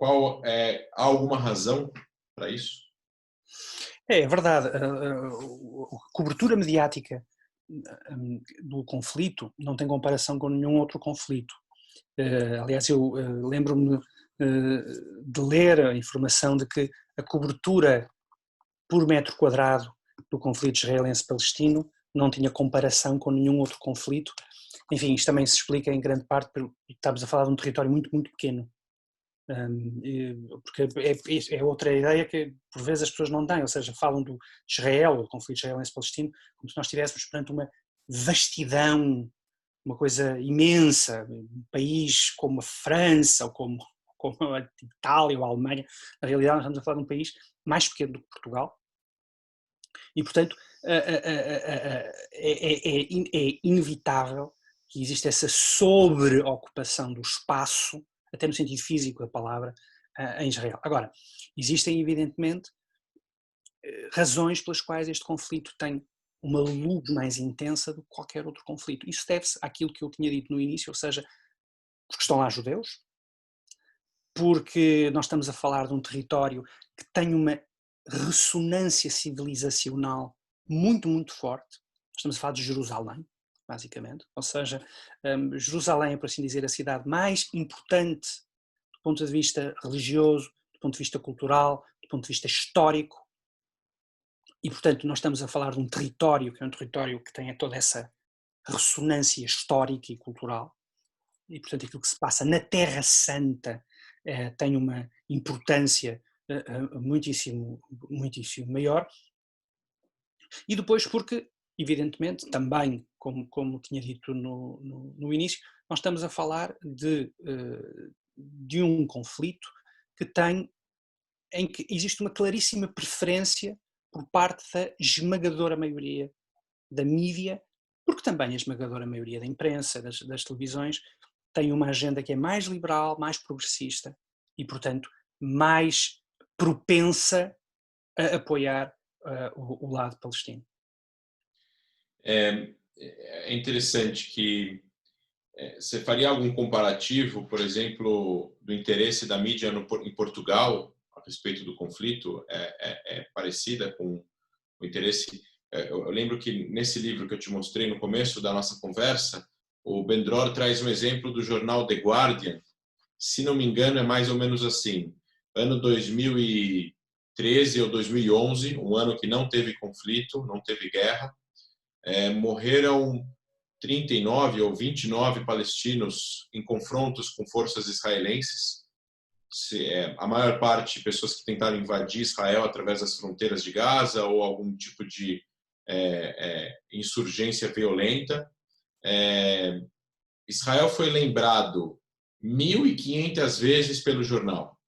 Há alguma razão para isso? É verdade. A cobertura mediática do conflito não tem comparação com nenhum outro conflito. Aliás, eu lembro-me de ler a informação de que a cobertura por metro quadrado do conflito israelense-palestino não tinha comparação com nenhum outro conflito. Enfim, isto também se explica em grande parte porque estamos a falar de um território muito, muito pequeno. Porque é outra ideia que por vezes as pessoas não têm, ou seja, falam do Israel, do conflito israelense-palestino, como se nós estivéssemos perante uma vastidão, uma coisa imensa, um país como a França ou como a Itália ou a Alemanha. Na realidade nós estamos a falar de um país mais pequeno do que Portugal e, portanto, é inevitável que exista essa sobreocupação do espaço, até no sentido físico da palavra, em Israel. Agora, existem evidentemente razões pelas quais este conflito tem uma luz mais intensa do que qualquer outro conflito. Isso deve-se àquilo que eu tinha dito no início, ou seja, porque estão lá judeus, porque nós estamos a falar de um território que tem uma ressonância civilizacional muito, muito forte. Estamos a falar de Jerusalém, basicamente, ou seja, Jerusalém é, por assim dizer, a cidade mais importante do ponto de vista religioso, do ponto de vista cultural, do ponto de vista histórico, e portanto nós estamos a falar de um território que é um território que tem toda essa ressonância histórica e cultural, e portanto aquilo que se passa na Terra Santa tem uma importância muitíssimo, muitíssimo maior, e depois porque, evidentemente, também, como tinha dito no início, nós estamos a falar de um conflito em que existe uma claríssima preferência por parte da esmagadora maioria da mídia, porque também a esmagadora maioria da imprensa, das televisões, tem uma agenda que é mais liberal, mais progressista e, portanto, mais propensa a apoiar o lado palestino. É interessante que você faria algum comparativo, por exemplo, do interesse da mídia em Portugal a respeito do conflito? É parecida com o interesse? Eu lembro que nesse livro que eu te mostrei no começo da nossa conversa, o Ben Dror traz um exemplo do jornal The Guardian. Se não me engano, é mais ou menos assim. Ano 2013 ou 2011, um ano que não teve conflito, não teve guerra, morreram 39 ou 29 palestinos em confrontos com forças israelenses. A maior parte pessoas que tentaram invadir Israel através das fronteiras de Gaza ou algum tipo de insurgência violenta. Israel foi lembrado 1.500 vezes pelo jornal,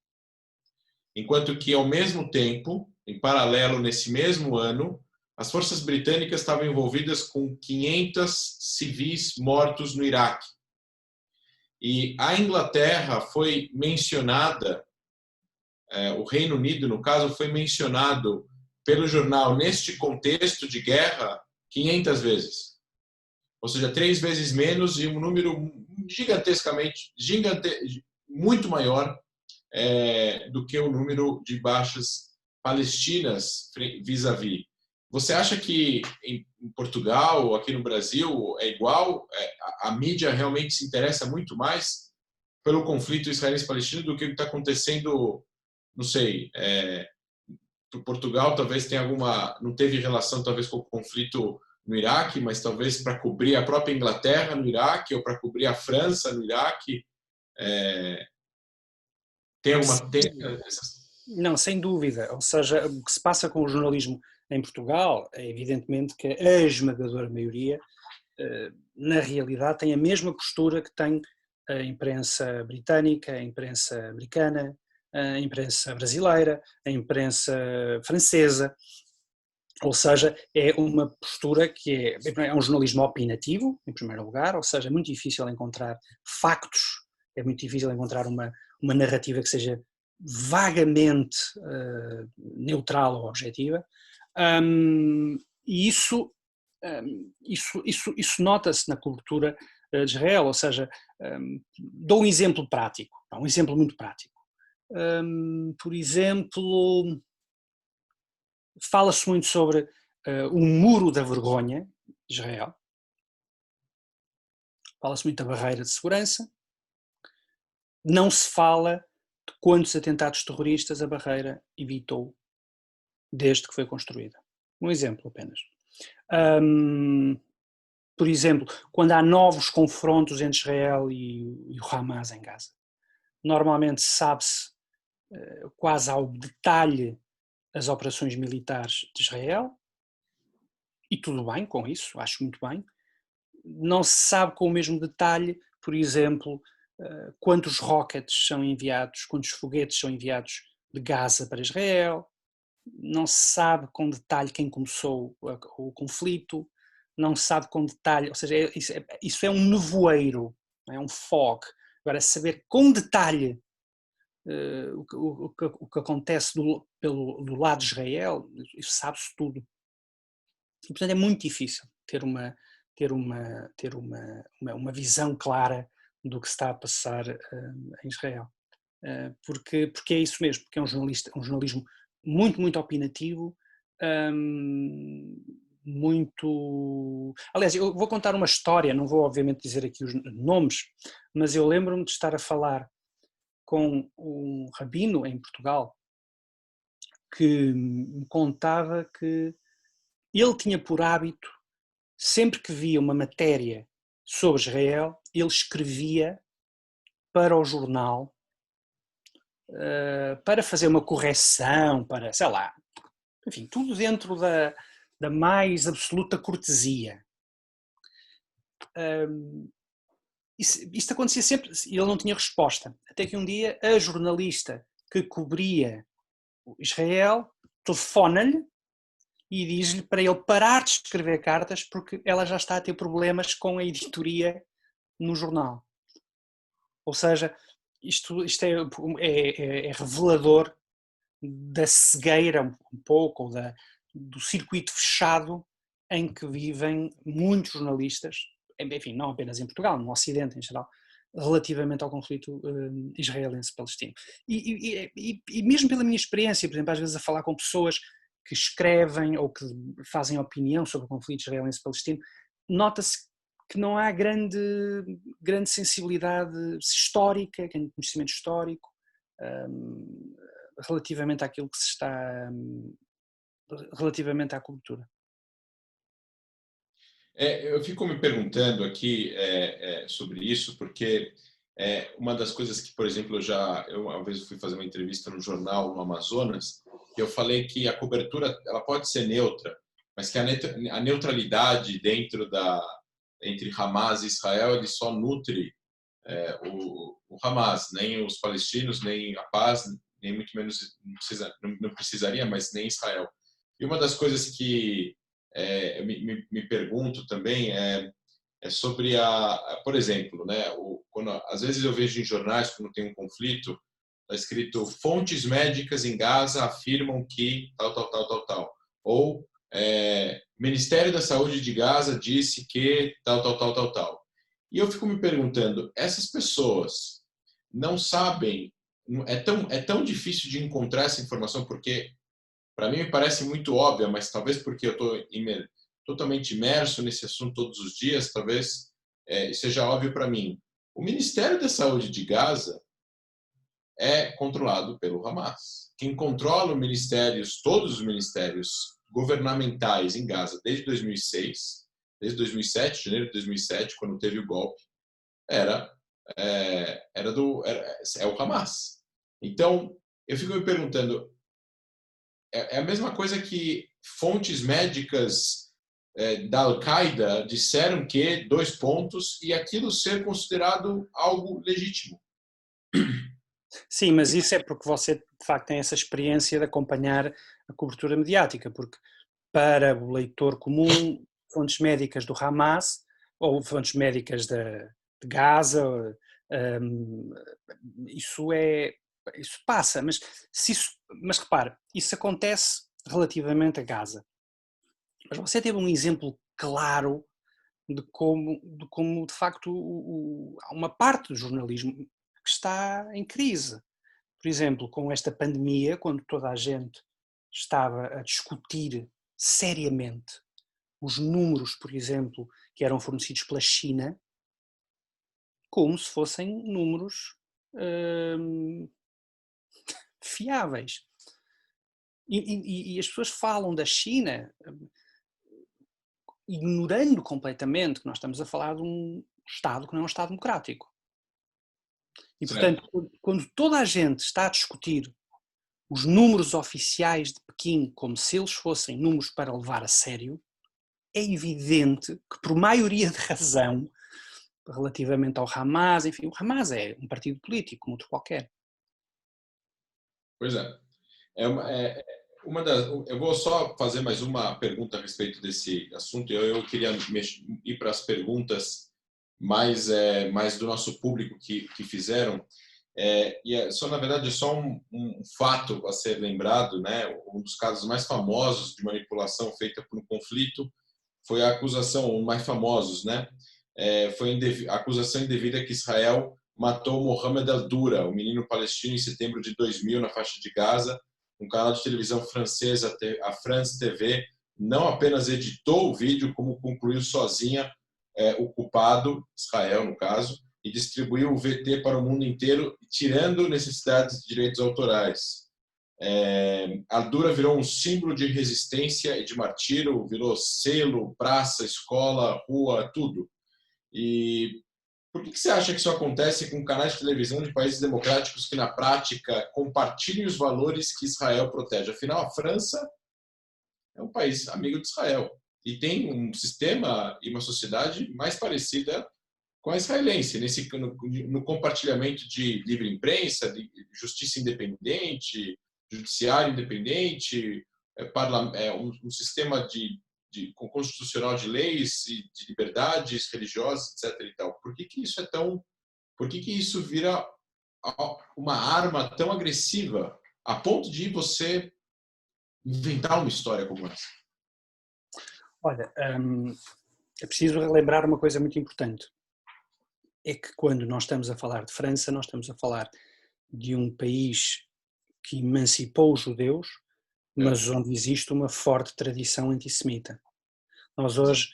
enquanto que, ao mesmo tempo, em paralelo, nesse mesmo ano, as forças britânicas estavam envolvidas com 500 civis mortos no Iraque. E a Inglaterra foi mencionada, o Reino Unido, no caso, foi mencionado pelo jornal neste contexto de guerra 500 vezes. Ou seja, 3 vezes menos e um número muito maior do que o número de baixas palestinas vis-à-vis. Você acha que em Portugal ou aqui no Brasil é igual? A mídia realmente se interessa muito mais pelo conflito israelense-palestino do que o que está acontecendo, não sei, Portugal talvez tenha não teve relação talvez com o conflito no Iraque, mas talvez para cobrir a própria Inglaterra no Iraque ou para cobrir a França no Iraque. Tem alguma... Não, sem dúvida. Ou seja, o que se passa com o jornalismo em Portugal é evidentemente que a esmagadora maioria, na realidade, tem a mesma postura que tem a imprensa britânica, a imprensa americana, a imprensa brasileira, a imprensa francesa. Ou seja, é uma postura que é um jornalismo opinativo, em primeiro lugar, ou seja, é muito difícil encontrar factos, é muito difícil encontrar uma narrativa que seja vagamente neutral ou objetiva, e isso nota-se na cultura de Israel, ou seja, dou um exemplo prático, um exemplo muito prático. Por exemplo, fala-se muito sobre o muro da vergonha de Israel, fala-se muito da barreira de segurança, não se fala de quantos atentados terroristas a barreira evitou desde que foi construída. Um exemplo apenas. Por exemplo, quando há novos confrontos entre Israel e o Hamas em Gaza, Normalmente sabe-se quase ao detalhe as operações militares de Israel, e tudo bem com isso, acho muito bem. Não se sabe com o mesmo detalhe, por exemplo, quantos rockets são enviados, quantos foguetes são enviados de Gaza para Israel, não se sabe com detalhe quem começou o conflito, não se sabe com detalhe, ou seja, isso é um nevoeiro, é um fog. Agora, saber com detalhe o que acontece do lado de Israel, isso sabe-se tudo. E, portanto, é muito difícil ter uma visão clara do que está a passar em Israel. Porque é isso mesmo, porque é um jornalismo muito, muito opinativo, muito... Aliás, eu vou contar uma história, não vou obviamente dizer aqui os nomes, mas eu lembro-me de estar a falar com um rabino em Portugal que me contava que ele tinha por hábito, sempre que via uma matéria sobre Israel, ele escrevia para o jornal para fazer uma correção, para, sei lá, enfim, tudo dentro da mais absoluta cortesia. Isto acontecia sempre, e ele não tinha resposta. Até que um dia a jornalista que cobria Israel telefona-lhe e diz-lhe para ele parar de escrever cartas porque ela já está a ter problemas com a editoria no jornal. Ou seja, isto é revelador da cegueira um pouco, ou do circuito fechado em que vivem muitos jornalistas, enfim, não apenas em Portugal, no Ocidente em geral, relativamente ao conflito israelense-palestino. E mesmo pela minha experiência, por exemplo, às vezes a falar com pessoas que escrevem ou que fazem opinião sobre o conflito israelense-palestino, nota-se que não há grande sensibilidade histórica, grande conhecimento histórico, relativamente àquilo que se está, relativamente à cobertura. Eu fico me perguntando aqui sobre isso, porque uma das coisas que, por exemplo, eu uma vez fui fazer uma entrevista no jornal no Amazonas, e eu falei que a cobertura ela pode ser neutra, mas que a neutralidade entre Hamas e Israel ele só nutre o Hamas, nem os palestinos, nem a paz, nem muito menos não precisaria, mas nem Israel. E uma das coisas que eu me pergunto também é sobre por exemplo, né, quando às vezes eu vejo em jornais quando tem um conflito, está escrito fontes médicas em Gaza afirmam que tal, tal, tal, tal, tal, ou Ministério da Saúde de Gaza disse que tal, tal, tal, tal, tal. E eu fico me perguntando, essas pessoas não sabem, é tão difícil de encontrar essa informação, porque para mim me parece muito óbvia, mas talvez porque eu estou totalmente imerso nesse assunto todos os dias, talvez seja óbvio para mim. O Ministério da Saúde de Gaza é controlado pelo Hamas. Quem controla todos os ministérios governamentais em Gaza desde 2006, desde 2007, janeiro de 2007, quando teve o golpe, é o Hamas. Então, eu fico me perguntando, é a mesma coisa que fontes médicas da Al-Qaeda disseram que, dois pontos, e aquilo ser considerado algo legítimo. Sim, mas isso é porque você de facto tem essa experiência de acompanhar a cobertura mediática, porque para o leitor comum, fontes médicas do Hamas ou fontes médicas de Gaza, isso passa, mas repare, isso acontece relativamente a Gaza. Mas você teve um exemplo claro de como de facto há uma parte do jornalismo que está em crise. Por exemplo, com esta pandemia, quando toda a gente estava a discutir seriamente os números, por exemplo, que eram fornecidos pela China, como se fossem números fiáveis. E as pessoas falam da China ignorando completamente que nós estamos a falar de um Estado que não é um Estado democrático. E, Certo. portanto, quando toda a gente está a discutir os números oficiais de Pequim como se eles fossem números para levar a sério, é evidente que, por maioria de razão, relativamente ao Hamas, enfim, o Hamas é um partido político, como outro qualquer. Pois é. Uma das, eu vou só fazer mais uma pergunta a respeito desse assunto. Eu queria ir para as perguntas mais do nosso público que fizeram. Só, na verdade, é só um fato a ser lembrado, né? Um dos casos mais famosos de manipulação feita por um conflito foi a acusação, um mais famosos, né? Foi a acusação indevida que Israel matou Mohamed al-Dura, um menino palestino, em setembro de 2000, na faixa de Gaza. Um canal de televisão francesa, a France TV, não apenas editou o vídeo, como concluiu sozinha o culpado, Israel no caso, e distribuiu o VT para o mundo inteiro, tirando necessidades de direitos autorais. Al-Dura virou um símbolo de resistência e de martírio, virou selo, praça, escola, rua, tudo. E por que você acha que isso acontece com canais de televisão de países democráticos que, na prática, compartilham os valores que Israel protege? Afinal, a França é um país amigo de Israel e tem um sistema e uma sociedade mais parecida com a israelense, no compartilhamento de livre imprensa, de justiça independente, judiciário independente, um sistema constitucional de leis e de liberdades religiosas, etc. E tal. Por que isso é tão? Por que isso vira uma arma tão agressiva a ponto de você inventar uma história como essa? Olha, é preciso relembrar uma coisa muito importante. É que quando nós estamos a falar de França, nós estamos a falar de um país que emancipou os judeus, mas onde existe uma forte tradição antissemita. Nós hoje,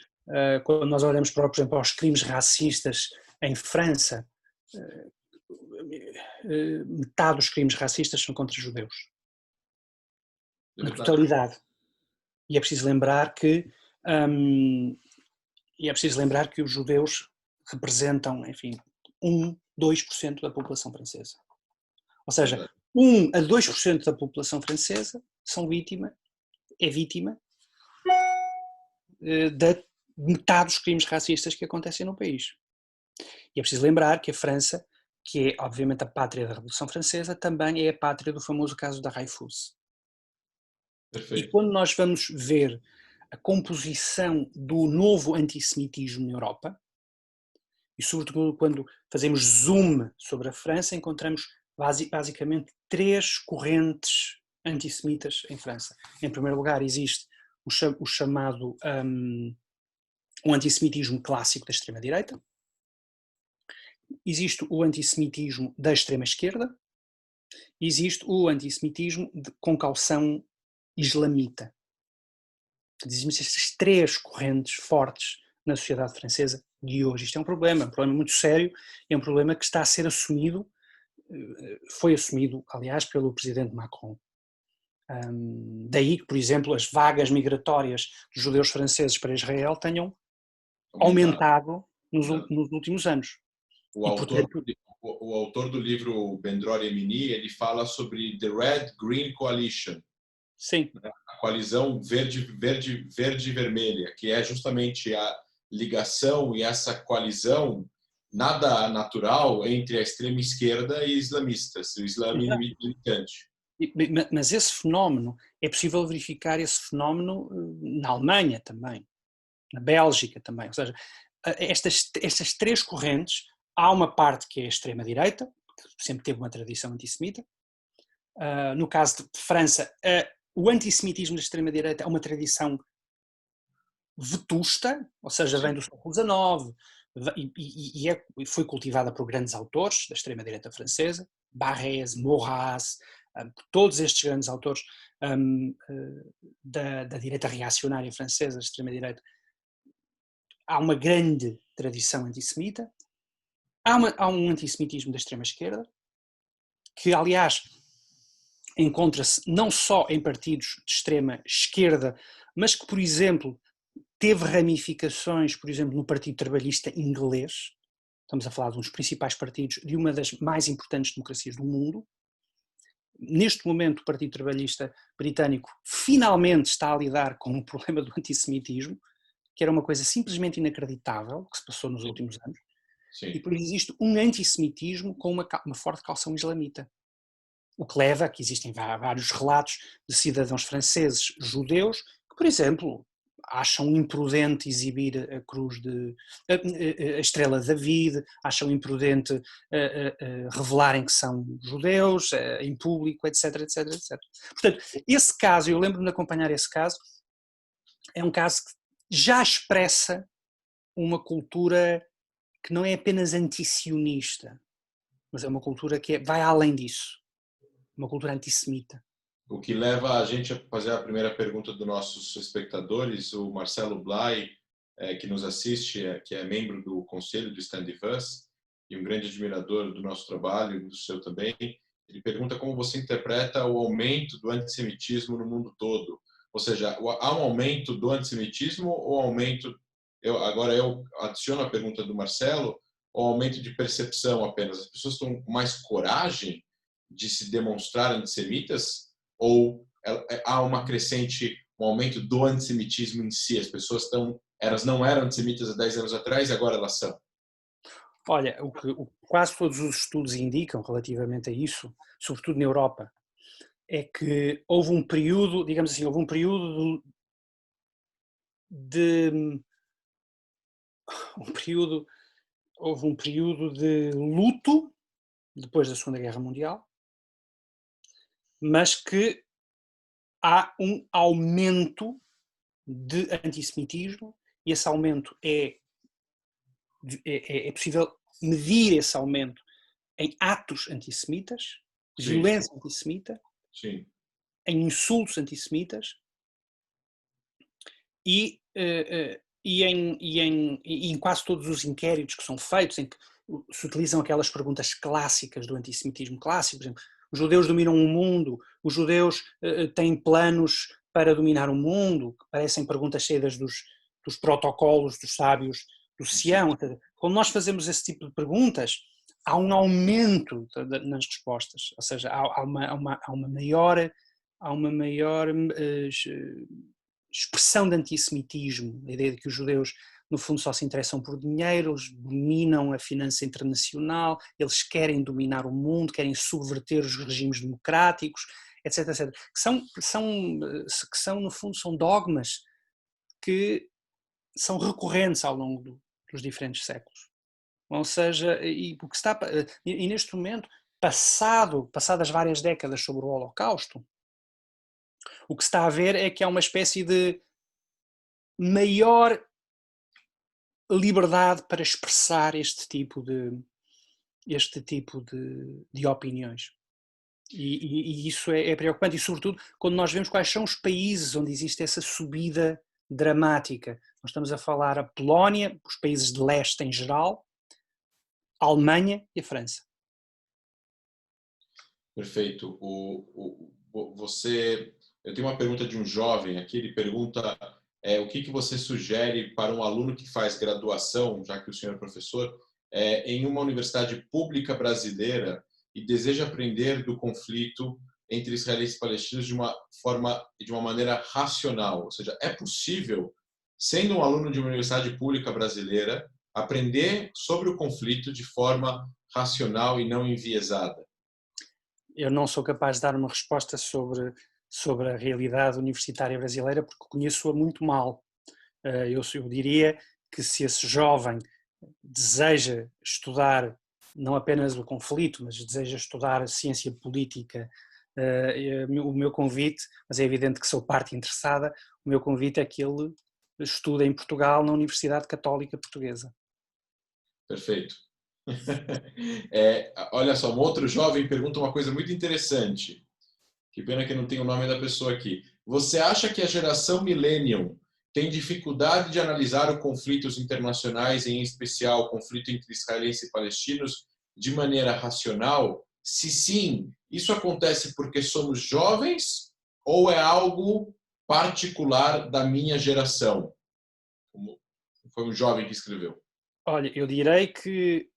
quando nós olhamos, por exemplo, aos crimes racistas em França, metade dos crimes racistas são contra judeus. Na totalidade. E é preciso lembrar que os judeus representam, enfim, 2% da população francesa. Ou seja, 1 a 2% da população francesa é vítima da metade dos crimes racistas que acontecem no país. E é preciso lembrar que a França, que é obviamente a pátria da Revolução Francesa, também é a pátria do famoso caso da Dreyfus. Perfeito. E quando nós vamos ver a composição do novo antissemitismo na Europa, e sobretudo quando fazemos zoom sobre a França, encontramos basicamente 3 correntes antissemitas em França. Em primeiro lugar, existe o chamado um antissemitismo clássico da extrema-direita, existe o antissemitismo da extrema-esquerda, existe o antissemitismo com caução islamita. Existem estas 3 correntes fortes na sociedade francesa de hoje. Isto é um problema muito sério, é um problema que está a ser assumido, foi assumido, aliás, pelo presidente Macron. Daí que, por exemplo, as vagas migratórias dos judeus franceses para Israel tenham aumentado nos últimos anos. O autor do livro Bendror Emini, ele fala sobre The Red Green Coalition. Sim. A coalizão verde-vermelha, que é justamente a ligação e essa coalizão nada natural entre a extrema esquerda e islamistas, o Islã militante. Mas esse fenómeno, é possível verificar esse fenómeno na Alemanha também, na Bélgica também, ou seja, estas 3 correntes, há uma parte que é a extrema-direita, que sempre teve uma tradição antissemita, no caso de França, o antissemitismo da extrema-direita é uma tradição vetusta, ou seja, vem do século XIX e foi cultivada por grandes autores da extrema-direita francesa, Barrès, Maurras, todos estes grandes autores da direita reacionária francesa, da extrema-direita. Há uma grande tradição antissemita, há um antissemitismo da extrema-esquerda, que aliás encontra-se não só em partidos de extrema-esquerda, mas que, por exemplo, teve ramificações, por exemplo, no Partido Trabalhista inglês, estamos a falar de um dos principais partidos de uma das mais importantes democracias do mundo. Neste momento, o Partido Trabalhista Britânico finalmente está a lidar com o problema do antissemitismo, que era uma coisa simplesmente inacreditável que se passou nos últimos anos. Sim. E por isso existe um antissemitismo com uma forte calção islamita. O que leva a que existem vários relatos de cidadãos franceses judeus que, por exemplo, acham imprudente exibir a cruz a estrela de David, acham imprudente revelarem que são judeus em público, etc, etc, etc. Portanto, esse caso, eu lembro-me de acompanhar esse caso, é um caso que já expressa uma cultura que não é apenas antisionista, mas é uma cultura que vai além disso, uma cultura antissemita. O que leva a gente a fazer a primeira pergunta dos nossos espectadores, o Marcelo Blay, que nos assiste, que é membro do conselho do Stand With Us e um grande admirador do nosso trabalho e do seu também. Ele pergunta como você interpreta o aumento do antissemitismo no mundo todo. Ou seja, há um aumento do antissemitismo ou aumento... Agora eu adiciono a pergunta do Marcelo, ou aumento de percepção apenas? As pessoas estão com mais coragem de se demonstrar antissemitas? Ou há uma crescente, um aumento do antissemitismo em si? As pessoas elas não eram antissemitas há 10 anos atrás e agora elas são? Olha, o que quase todos os estudos indicam relativamente a isso, sobretudo na Europa, é que houve um período, digamos assim, houve um período de luto depois da Segunda Guerra Mundial, mas que há um aumento de antissemitismo e esse aumento é possível medir esse aumento em atos antissemitas, Sim. violência antissemita, Sim. em insultos antissemitas e em quase todos os inquéritos que são feitos, em que se utilizam aquelas perguntas clássicas do antissemitismo clássico, por exemplo, os judeus dominam o mundo, os judeus têm planos para dominar o mundo, que parecem perguntas cheias dos protocolos dos sábios do Sião. Quando nós fazemos esse tipo de perguntas, há um aumento nas respostas, ou seja, há uma maior expressão de antissemitismo, a ideia de que os judeus no fundo só se interessam por dinheiro, eles dominam a finança internacional, eles querem dominar o mundo, querem subverter os regimes democráticos, etc, etc. Que são no fundo, são dogmas que são recorrentes ao longo dos diferentes séculos. Ou seja, e neste momento, passadas várias décadas sobre o Holocausto, o que se está a ver é que há uma espécie de maior liberdade para expressar este tipo de opiniões. E isso é preocupante, e sobretudo quando nós vemos quais são os países onde existe essa subida dramática. Nós estamos a falar a Polónia, os países de leste em geral, a Alemanha e a França. Perfeito. Eu tenho uma pergunta de um jovem aqui, ele pergunta o que você sugere para um aluno que faz graduação, já que o senhor é professor, em uma universidade pública brasileira e deseja aprender do conflito entre israelenses e palestinos de uma maneira racional. Ou seja, é possível, sendo um aluno de uma universidade pública brasileira, aprender sobre o conflito de forma racional e não enviesada? Eu não sou capaz de dar uma resposta sobre a realidade universitária brasileira porque conheço-a muito mal. Eu diria que se esse jovem deseja estudar não apenas o conflito, mas deseja estudar ciência política, o meu convite, mas é evidente que sou parte interessada, o meu convite é que ele estude em Portugal, na Universidade Católica Portuguesa. Perfeito. Olha só, um outro jovem pergunta uma coisa muito interessante. Que pena que não tem o nome da pessoa aqui. Você acha que a geração Millennium tem dificuldade de analisar os conflitos internacionais, em especial o conflito entre israelenses e palestinos, de maneira racional? Se sim, isso acontece porque somos jovens ou é algo particular da minha geração? Como foi um jovem que escreveu. Olha, eu direi que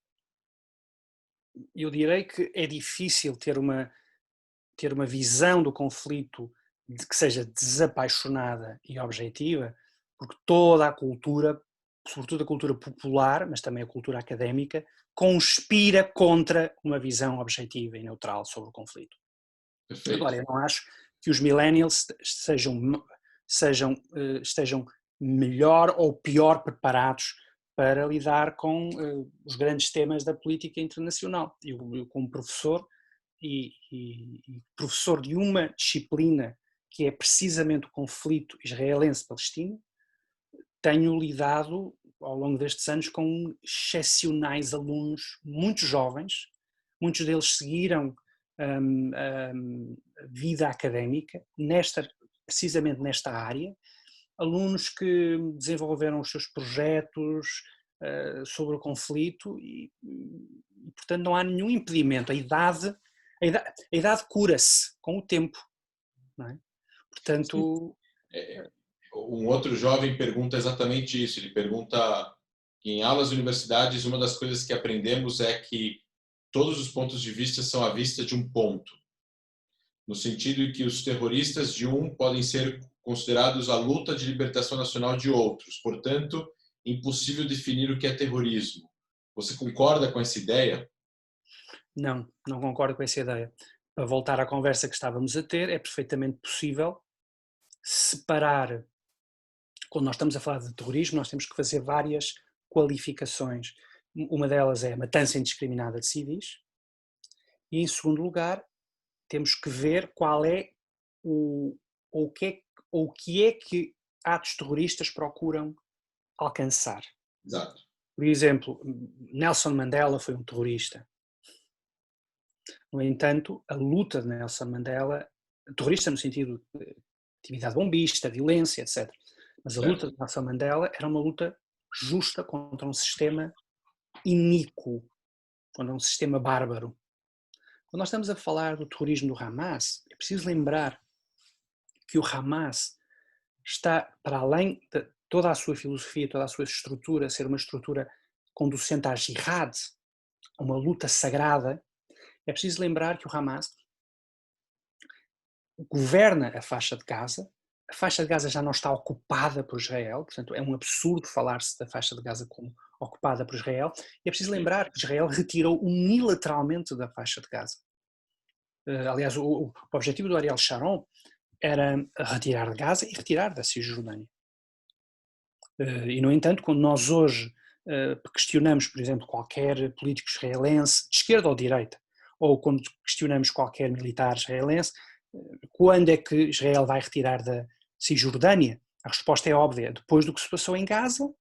eu direi que é difícil ter uma visão do conflito que seja desapaixonada e objetiva, porque toda a cultura, sobretudo a cultura popular, mas também a cultura académica, conspira contra uma visão objetiva e neutral sobre o conflito. Perfeito. Agora, eu não acho que os millennials estejam melhor ou pior preparados para lidar com os grandes temas da política internacional. Eu como professor e professor de uma disciplina que é precisamente o conflito israelense-palestino, tenho lidado ao longo destes anos com excepcionais alunos, muito jovens, muitos deles seguiram a vida académica, precisamente nesta área, alunos que desenvolveram os seus projetos sobre o conflito e, portanto, não há nenhum impedimento. A idade cura-se com o tempo, não é? Portanto... Um outro jovem pergunta exatamente isso. Ele pergunta que em aulas de universidades, uma das coisas que aprendemos é que todos os pontos de vista são à vista de um ponto, no sentido de que os terroristas de um podem ser considerados a luta de libertação nacional de outros. Portanto, impossível definir o que é terrorismo. Você concorda com essa ideia? Não concordo com essa ideia. Para voltar à conversa que estávamos a ter, é perfeitamente possível separar. Quando nós estamos a falar de terrorismo, nós temos que fazer várias qualificações. Uma delas é a matança indiscriminada de civis e, em segundo lugar, temos que ver qual é o que é que atos terroristas procuram alcançar. Exato. Por exemplo, Nelson Mandela foi um terrorista. No entanto, a luta de Nelson Mandela, terrorista no sentido de atividade bombista, violência, etc. Mas a luta de Nelson Mandela era uma luta justa contra um sistema iníquo, contra um sistema bárbaro. Quando nós estamos a falar do terrorismo do Hamas, é preciso lembrar que o Hamas está, para além de toda a sua filosofia, toda a sua estrutura, ser uma estrutura conducente à jihad, uma luta sagrada, é preciso lembrar que o Hamas governa a faixa de Gaza. A faixa de Gaza já não está ocupada por Israel, portanto é um absurdo falar-se da faixa de Gaza como ocupada por Israel. E é preciso lembrar que Israel retirou unilateralmente da faixa de Gaza. Aliás, o objetivo do Ariel Sharon era retirar de Gaza e retirar da Cisjordânia. E, no entanto, quando nós hoje questionamos, por exemplo, qualquer político israelense, de esquerda ou de direita, ou quando questionamos qualquer militar israelense, quando é que Israel vai retirar da Cisjordânia? A resposta é óbvia, depois do que se passou em Gaza,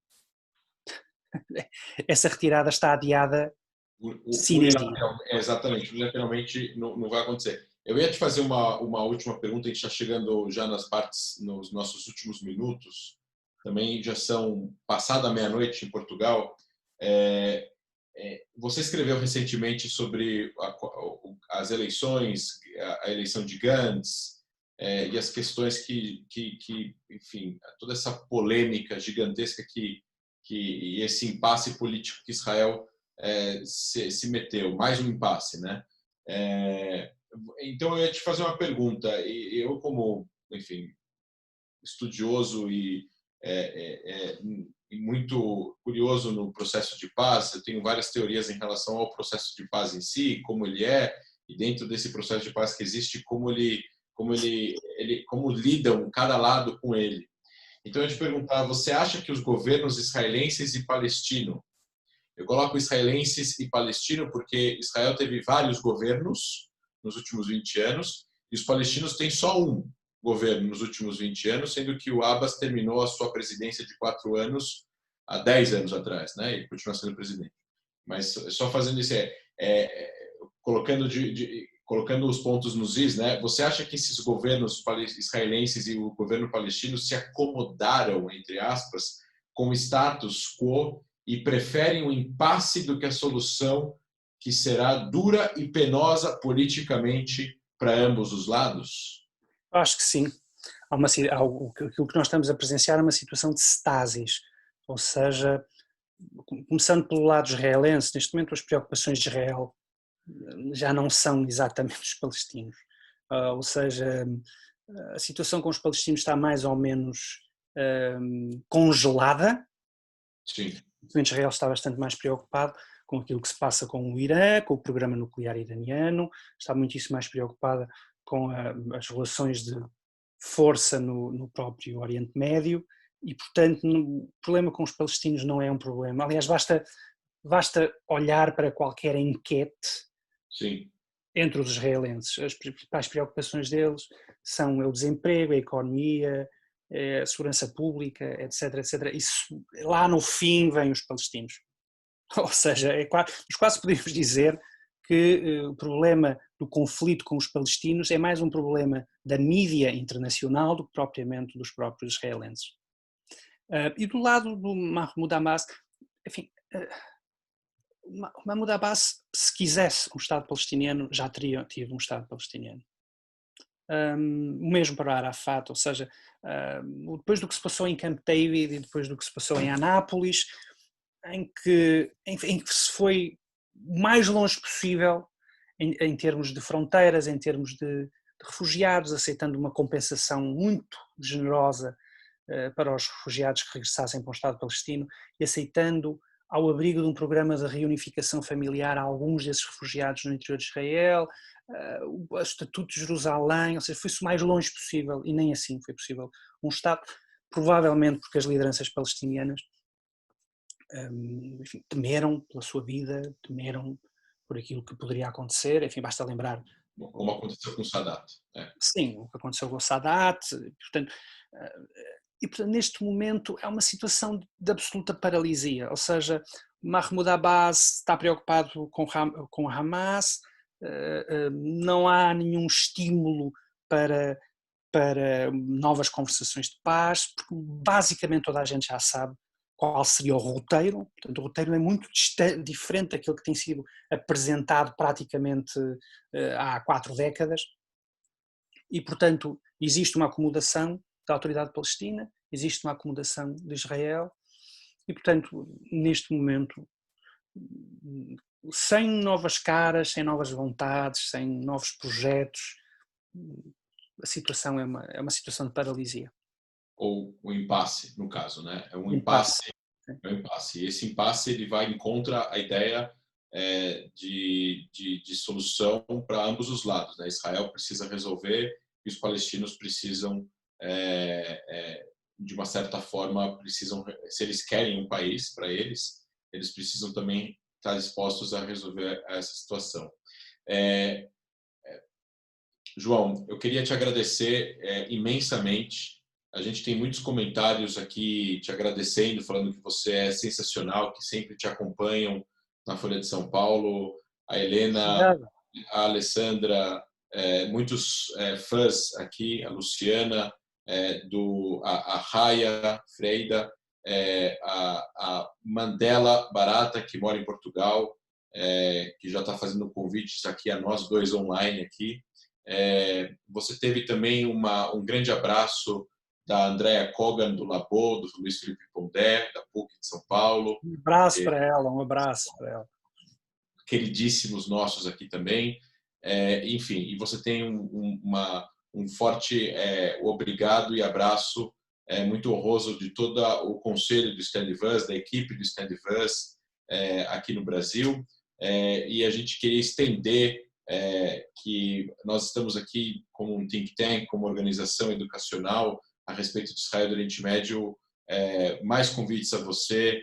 essa retirada está adiada sine die. Exatamente, unilateralmente não vai acontecer. Eu ia te fazer uma última pergunta, a gente está chegando já nas partes, nos nossos últimos minutos, também já são passada a meia-noite em Portugal. Você escreveu recentemente sobre as eleições, a eleição de Gantz, e as questões que, enfim, toda essa polêmica gigantesca e esse impasse político que Israel se meteu, mais um impasse, né? Então eu ia te fazer uma pergunta, e eu como, enfim, estudioso e muito curioso no processo de paz, eu tenho várias teorias em relação ao processo de paz em si, como ele é, e dentro desse processo de paz que existe, como lidam cada lado com ele. Então eu ia te perguntar, você acha que os governos israelenses e palestino, eu coloco israelenses e palestino porque Israel teve vários governos nos últimos 20 anos e os palestinos têm só um governo nos últimos 20 anos, sendo que o Abbas terminou a sua presidência de 4 anos há 10 anos atrás, né? E continua sendo presidente. Mas só fazendo isso, colocando os pontos nos is, né? Você acha que esses governos israelenses e o governo palestino se acomodaram, entre aspas, com o status quo e preferem o impasse do que a solução que será dura e penosa politicamente para ambos os lados? Acho que sim. Aquilo que nós estamos a presenciar é uma situação de stasis, ou seja, começando pelo lado israelense, neste momento as preocupações de Israel já não são exatamente os palestinos. Ou seja, a situação com os palestinos está mais ou menos congelada. Sim. Israel está bastante mais preocupado com aquilo que se passa com o Irã, com o programa nuclear iraniano, está muitíssimo mais preocupada com as relações de força no próprio Oriente Médio e, portanto, o problema com os palestinos não é um problema. Aliás, basta olhar para qualquer enquete. Sim. Entre os israelenses. As principais preocupações deles são o desemprego, a economia, a segurança pública, etc, etc. Isso, lá no fim vêm os palestinos. Ou seja, nós quase podemos dizer que o problema do conflito com os palestinos é mais um problema da mídia internacional do que propriamente dos próprios israelenses. E do lado do Mahmoud Abbas, enfim, o Mahmoud Abbas, se quisesse um Estado palestiniano, já teria tido um Estado palestiniano. O mesmo para Arafat, ou seja, depois do que se passou em Camp David e depois do que se passou em Anápolis, em que se foi o mais longe possível em termos de fronteiras, em termos de refugiados, aceitando uma compensação muito generosa para os refugiados que regressassem para um Estado palestino e aceitando, ao abrigo de um programa de reunificação familiar, alguns desses refugiados no interior de Israel, o Estatuto de Jerusalém, ou seja, foi-se o mais longe possível e nem assim foi possível um Estado, provavelmente porque as lideranças palestinianas enfim, temeram pela sua vida, temeram por aquilo que poderia acontecer, enfim, basta lembrar. Como aconteceu com o Sadat. Sim, o que aconteceu com o Sadat, portanto, neste momento é uma situação de absoluta paralisia, ou seja, Mahmoud Abbas está preocupado com Hamas, não há nenhum estímulo para novas conversações de paz, porque basicamente toda a gente já sabe qual seria o roteiro. Portanto, o roteiro é muito diferente daquele que tem sido apresentado praticamente há 4 décadas e, portanto, existe uma acomodação da autoridade palestina, existe uma acomodação de Israel e, portanto, neste momento, sem novas caras, sem novas vontades, sem novos projetos, a situação é uma situação de paralisia. Ou o impasse, no caso, né? É um impasse. É um impasse. E esse impasse ele vai em contra a ideia de solução para ambos os lados, né? Israel precisa resolver e os palestinos precisam, de uma certa forma, se eles querem um país para eles, eles precisam também estar dispostos a resolver essa situação. João, eu queria te agradecer imensamente. A gente tem muitos comentários aqui te agradecendo, falando que você é sensacional, que sempre te acompanham na Folha de São Paulo. A Helena, a Alessandra, muitos fãs aqui, a Luciana, a Raya Freida, a Mandela Barata, que mora em Portugal, que já está fazendo convites aqui a nós dois online aqui. Você teve também um grande abraço da Andrea Kogan, do Labo, do Luiz Felipe Pondé, da PUC de São Paulo. Um abraço para ela, um abraço para ela. Queridíssimos nossos aqui também. Enfim, e você tem um forte obrigado e abraço muito honroso de todo o conselho do Stand With Us, da equipe do Stand With Us aqui no Brasil. E a gente queria estender que nós estamos aqui como um think tank, como organização educacional a respeito de Israel e do Oriente Médio, mais convites a você,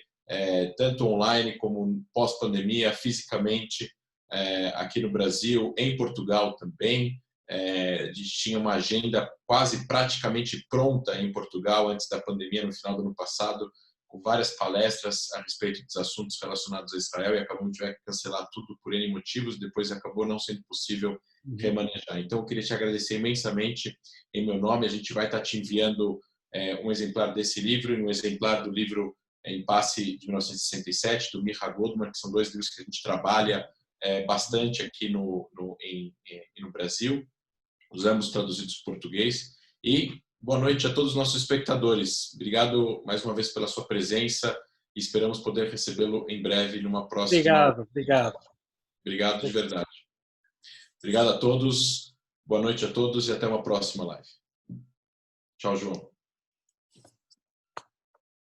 tanto online como pós-pandemia, fisicamente, aqui no Brasil, em Portugal também. A gente tinha uma agenda quase praticamente pronta em Portugal antes da pandemia, no final do ano passado, com várias palestras a respeito dos assuntos relacionados a Israel e acabamos de cancelar tudo por N motivos, depois acabou não sendo possível remanejar. Então, eu queria te agradecer imensamente em meu nome. A gente vai estar te enviando um exemplar desse livro e um exemplar do livro Impasse de 1967, do Micha Goldman, que são 2 livros que a gente trabalha bastante aqui no Brasil. Os ambos traduzidos para português. E boa noite a todos os nossos espectadores. Obrigado mais uma vez pela sua presença e esperamos poder recebê-lo em breve numa próxima. Obrigado. Obrigado de verdade. Obrigado a todos, boa noite a todos e até uma próxima live. Tchau, João.